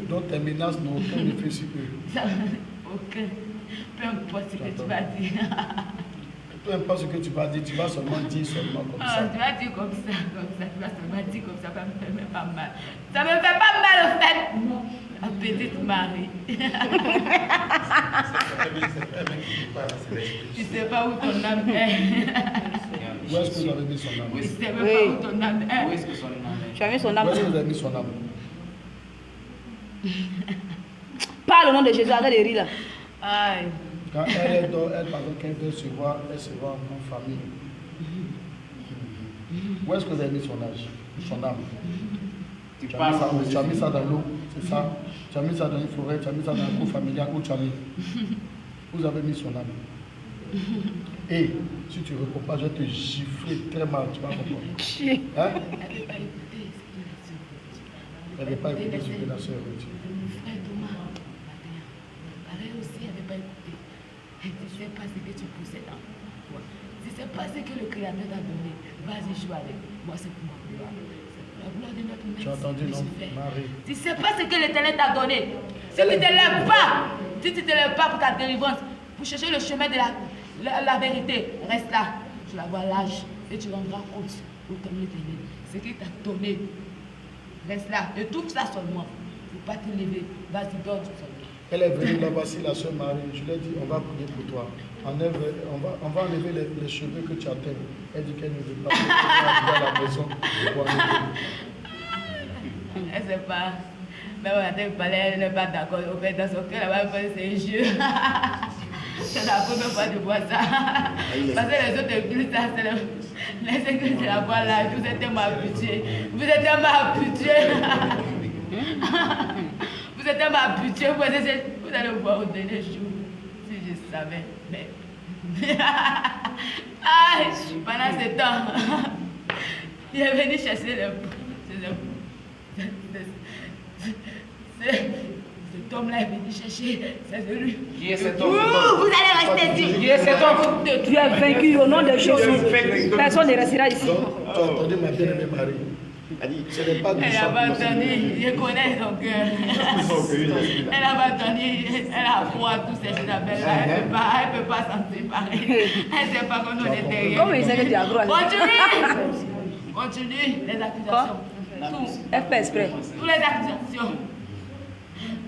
Donc tes menaces n'ont aucun effet sur eux. Aucun. Peu importe ce que tu vas dire. Peu importe ce que tu vas dire, tu vas seulement dire seulement comme Ah, ça. tu vas dire comme ça, tu vas seulement dire comme ça me fait même pas mal. Ça me fait pas mal au fait. La petite Marie. Tu sais pas où ton âme est. Où est-ce que vous avez mis son âme? Tu sais même pas où ton âme est. Où est-ce que son nom est? Tu as mis son Où âme. est-ce que vous avez mis son âme? Parle au nom de Jésus, arrête de rire là. Aïe. Quand elle est dans, elle, par exemple, qu'elle veut se voir, elle se voit en famille. Où est-ce que vous avez mis son âge? Son âme? Tu as mis ça dans l'eau, c'est ça? Tu as mis ça dans une forêt, tu as mis ça dans un cour familial, où tu as mis? Vous avez mis son âme. Et si tu ne réponds pas, je vais te gifler très mal, tu vas comprendre. Hein? Elle n'avait pas écouté ce que la soeur a dit. Frère Thomas, pareil aussi, elle n'avait pas écouté. Tu ne sais pas ce que tu possèdes en toi. Tu ne sais pas ce que le Créateur t'a donné. Vas-y, joue avec. Moi, c'est pour ma gloire. C'est la gloire de notre Maître. Tu as entendu, non, Marie? Tu ne sais pas ce que l'Éternel t'a donné. Si tu ne te lèves pas, si tu ne te lèves pas pour ta délivrance, pour chercher le chemin de la vérité, reste là. Tu vas voir l'âge et tu rendras compte au temps de l'Éternel. Ce qu'il t'a donné, reste là. Et trouve ça seulement. Il ne faut pas te lever. Vas-y, donne seulement. Elle est venue là-bas, c'est la soeur Marie. Je lui ai dit, on va prier pour toi. On va enlever les cheveux que tu as tels. Elle dit qu'elle ne veut pas. Elle va à la maison. Elle ne sait pas. Mais elle n'est pas d'accord. Au fait, dans son cœur, elle va faire ses yeux. C'est la première fois que je vois ça. Parce que les autres églises, ça, c'est les églises de la voix là. Vous êtes tellement habitués. Vous êtes tellement habitués. Vous êtes tellement habitués. Vous allez voir au dernier jour. Si je savais. Mais. Aïe, pendant ce temps, il est venu chercher cet homme-là est venu chercher, c'est de lui. Qui est cet homme? Vous allez rester ici. Qui est cet homme? Tu es vaincu au nom de Jésus. Personne ne restera ici. Donc, tu as entendu ma bien-aimée Marie. Ce n'est pas du Elle sang. a pas entendu, je connais son cœur. Elle a pas entendu, elle a froid, tous ces Isabelle-là. Elle ne peut pas s'en séparer. Elle ne sait pas qu'on est derrière. Comment il sait que tu as droit? Continue. Continue les accusations. Tout. Elle fait exprès. Toutes les accusations.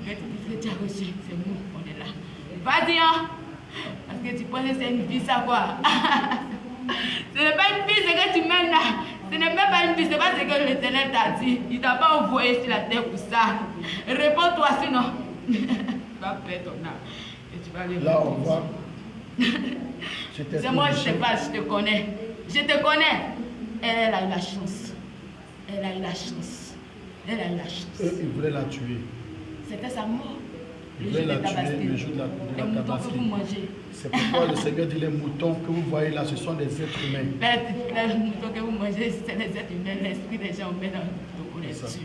Mais tu as reçu, c'est nous, on est là. Vas-y, hein. Parce que tu penses que c'est une vie, ça quoi. Ce n'est pas une vie, ce que tu mènes là. Ce n'est même pas une vie, c'est pas ce que l'Éternel t'a dit. Il t'a pas envoyé sur la terre pour ça. Réponds-toi sinon. Tu vas perdre ton âme. Et tu vas aller. Là, on voit. C'est moi, je sais pas, je te connais. Je te connais. Elle a eu la chance. Elle a eu la chance. Elle a eu la chance. Ils voulaient la tuer. C'était sa mort. Ils voulaient la tuer le jour de la Les moutons que tabasserie. vous mangez. C'est pourquoi le Seigneur dit les moutons que vous voyez là, ce sont des êtres humains. Les moutons que vous mangez, c'est les êtres humains. L'esprit des gens met dans le mouton. C'est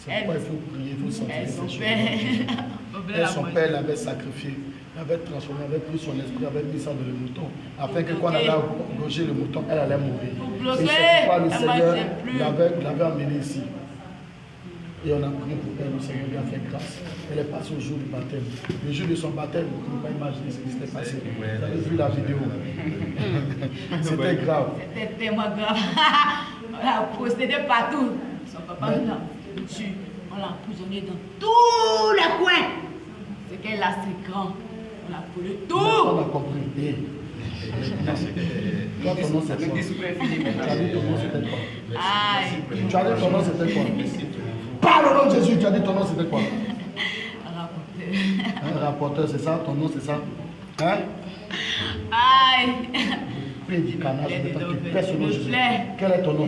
pourquoi il faut prier, il faut sentir Son ces père. choses. Et son père l'avait sacrifié, l'avait transformé, avait pris son esprit, avait mis ça dans le mouton, afin que quand elle allait ronger le mouton, elle allait mourir. Et c'est pourquoi le Seigneur l'avait emmené ici. Et on a prié pour elle, le Seigneur lui a fait grâce. Elle est passée au jour du baptême. Le jour de son baptême, vous ne pouvez pas imaginer ce qui s'était passé. Vous avez vu la vidéo. C'était grave. C'était tellement grave. On l'a possédé partout. Son papa nous l'a foutu. On l'a emprisonné dans tous les coins. C'est qu'elle a c'est grand. On l'a brûlé tout. On a compris. Toi, ton nom c'est quoi? Tu as dit ton nom c'était quoi? Aïe. Tu as dit ton nom c'était quoi? Parle au nom de Jésus, tu as dit ton nom c'était quoi? Un rapporteur, c'est ça? Ton nom c'est ça? Hein? Aïe. Paix du canard, je veux pas que tu pèses au nom de Jésus. Quel est ton nom?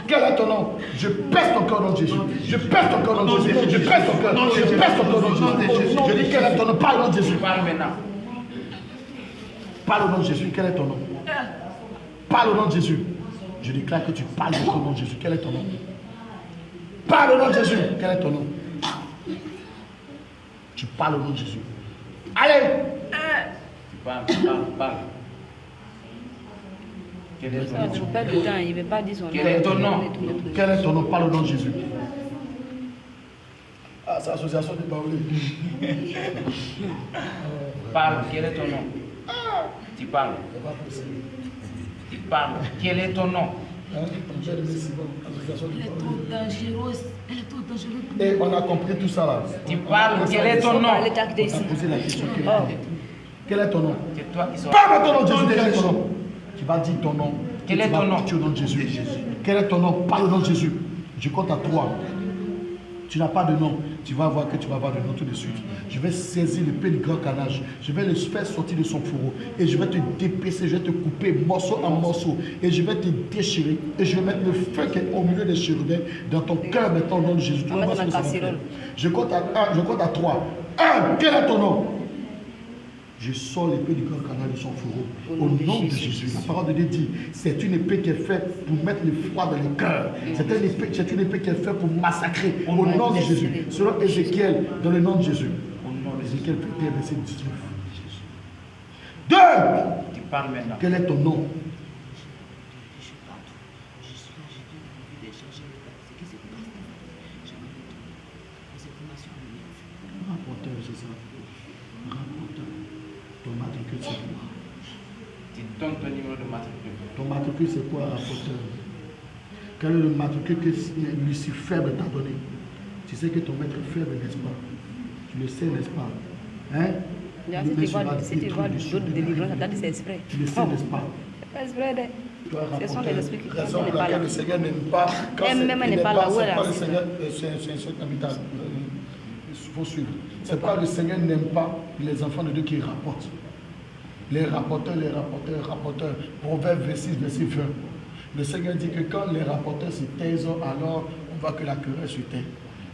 Quel est ton nom? Je pèse ton cœur au nom de Jésus. Je pèse ton cœur au nom de Jésus. Je pèse ton cœur. Je pèse ton cœur au nom de Jésus. Je dis quel est ton nom? Parle au nom de Jésus. Parle maintenant. Parle au nom de Jésus. Quel est ton nom? Parle au nom de Jésus. Je déclare que tu parles au nom de Jésus. Quel est ton nom? Parle au nom de Jésus. Quel est ton nom? Tu parles au nom de Jésus. Allez! Parle. Quel est ton nom? Tu perds le temps, il ne veut pas dire son nom. Quel est ton nom? Quel est ton nom? Parle au nom de Jésus. Ah, c'est l'association des Baoulés. Parle. Quel est ton nom? Tu parles. Tu parles. Quel est ton nom? Elle est trop dangereuse. Elle est trop dangereuse. Et on a compris tout ça là. Tu parles. Quel est ton nom? Elle est actée On t'a ici. posé la question. Quel est ton nom? C'est toi qui sors. Parle ton nom de Jésus. Quel est ton nom? Tu vas dire ton nom. Quel est ton nom? Tu vas au nom de Jésus. Quel est ton nom? Parle au nom de Jésus. Je compte à 3. Tu n'as pas de nom. Tu vas voir que tu vas avoir de nom tout de suite. Je vais saisir l'épée du grand canage. Je vais le faire sortir de son fourreau. Et je vais te dépecer. Je vais te couper morceau en morceau. Et je vais te déchirer. Et je vais mettre le feu qui est au milieu des chérubins dans ton cœur maintenant au nom de Jésus. Tu vas voir ce que ça va faire. Je compte à 1. Je compte à 3. 1. Quel est ton nom? Je sors l'épée du grand canal de son fourreau. Au nom de Jésus. La parole de Dieu dit, c'est une épée qui est faite pour mettre le froid dans les cœurs. C'est une épée qui est faite pour massacrer. Au nom de Jésus. Selon Ézéchiel, dans le nom de Jésus. Ézéchiel, verset 19. 2. Tu parles maintenant. Quel est ton nom? Je suis partout. Je suis là, je viens d'échanger ce qui se passe. Je veux les informations à venir. Rapporteur, c'est ça. Rapporteur. Ton matricule, c'est quoi? Tu donnes ton numéro de matricule. Ton matricule, c'est quoi, rapporteur? Quel est le matricule que Lucifer t'a donné? Tu sais que ton maître est faible, n'est-ce pas? Tu le sais, n'est-ce pas? Hein? Si tu vois d'autres délivrances, c'est exprès. Tu le sais, n'est-ce pas? C'est pas exprès. Ce sont les esprits qui raison n'est pour pas là. laquelle le Seigneur n'aime pas. Quand Elle même n'est pas là. Où elle c'est pas le est Seigneur, c'est habitant. Il faut suivre. C'est pas le Seigneur n'aime pas les enfants de Dieu qui rapportent. Les rapporteurs. Proverbe 26, verset 20. Le Seigneur dit que quand les rapporteurs se taisent, alors on voit que la querelle se tait.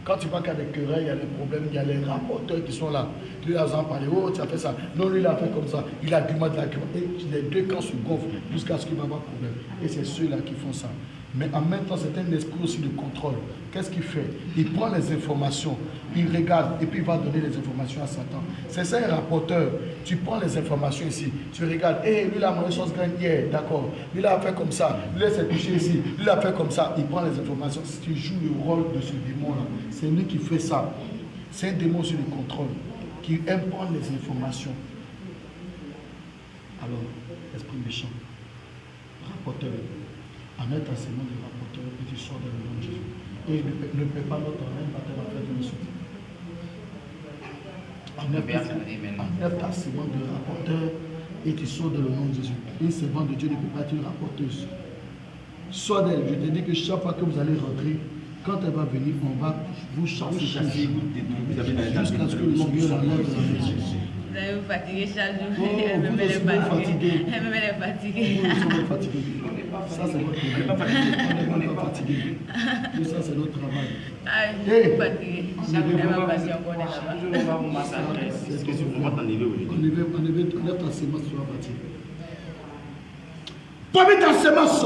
Quand tu vois qu'il y a des querelles, il y a des problèmes, il y a les rapporteurs qui sont là. Lui, là, en parler, oh, tu as fait ça. Non, lui, il a fait comme ça. Il argumente la querelle. Et les deux camps se gonflent jusqu'à ce qu'il va avoir problème. Et c'est ceux-là qui font ça. Mais en même temps, c'est un esprit aussi de contrôle. Qu'est-ce qu'il fait? Il prend les informations, il regarde et puis il va donner les informations à Satan. C'est ça un rapporteur. Tu prends les informations ici, tu regardes, hey, lui il a mangé sauce graine hier, d'accord. Lui il a fait comme ça, lui il s'est touché ici, lui il a fait comme ça. Il prend les informations. Si tu joues le rôle de ce démon-là, c'est lui qui fait ça. C'est un démon sur le contrôle, qui aime prendre les informations. Alors, esprit méchant, rapporteur. En un enseignement de rapporteur, et tu sors dans le nom de Jésus. Et ne paie pas notre même baptême après de nous. Enlève ta servante de rapporteur et tu sors dans le nom de Jésus. Une servante de Dieu ne peut pas être une rapporteuse. Sors d'elle. Je te dis que chaque fois que vous allez rentrer, quand elle va venir, on va vous chasser jusqu'à ce que le Seigneur enlève de la maison. Vous allez vous fatiguer chaque jour. Oh, vous aussi, vous êtes fatigués. Elle-même, elle est fatiguée. Nous sommes fatigués. Ça, c'est votre problème. On n'est pas fatigués. Mais ça, c'est notre travail. Ah, je suis fatiguée. Chaque fois, elle va passer encore là-bas. Enlève ta sémence, tu vas partir. Parmi ta sémence,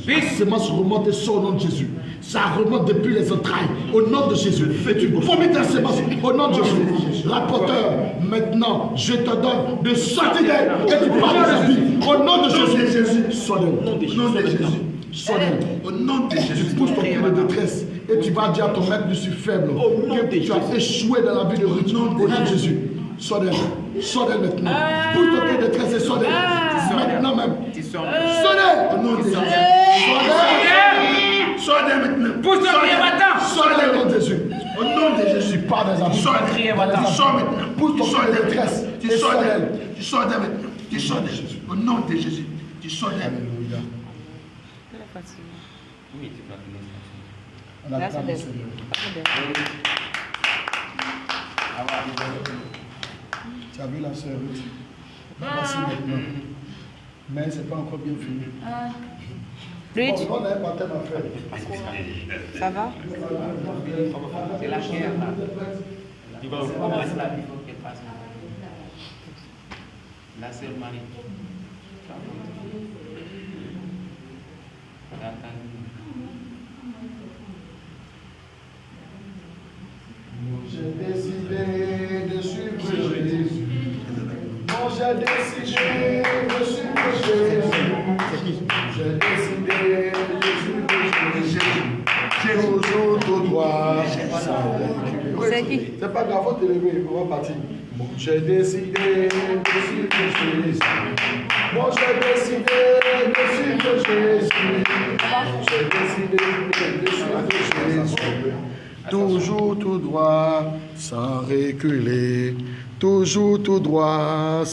ta sémence remonte et sort au nom de Jésus. Ça remonte depuis les entrailles, au nom de Jésus. Et tu vomis ta sémence au nom de Jésus. Rapporteur, maintenant, je te donne de sortir d'elle et tu parles de sa vie. Au nom de Jésus. Sors d'elle. Au nom de Jésus. Sors d'elle. Au nom de Jésus. Tu pousses ton cri de détresse et tu vas dire à ton maître, je suis faible. Que tu as échoué dans la vie de Ruth. Au nom de Jésus. Sors d'elle. Sors d'elle maintenant. Pousse ton cri de détresse et sors d'elle. Maintenant même. Sors d'elle. Au nom de Jésus. Sors d'elle. Sors d'elle maintenant. Pousse ton cri maintenant. Sors d'elle au nom de Jésus. Au nom de Jésus, pars des abus. Sors maintenant. Pousse ton cri de détresse. Tu sors d'elle. Tu sors d'elle maintenant. Tu sors d'elle. Au nom de Jésus. Tu sors d'elle. Alléluia. Oui, tu peux appeler. On acclame le Seigneur. Tu as vu la sœur Ruth? Voici maintenant. Mais ce n'est pas encore bien fini. Ruth, On n'a pas tellement fait. ça va? C'est la chair. Tu vas commencer la vie qu'elle passe. La sœur Marie. J'ai décidé de suivre Jésus. Moi j'ai décidé de suivre Jésus. J'ai décidé de suivre Jésus. J'ai toujours tout droit. C'est qui? C'est pas grave, faut te lever, on va partir. J'ai décidé de suivre Jésus. Moi j'ai décidé de suivre Jésus. J'ai décidé de suivre Jésus. Toujours tout droit, sans reculer. Toujours tout droit.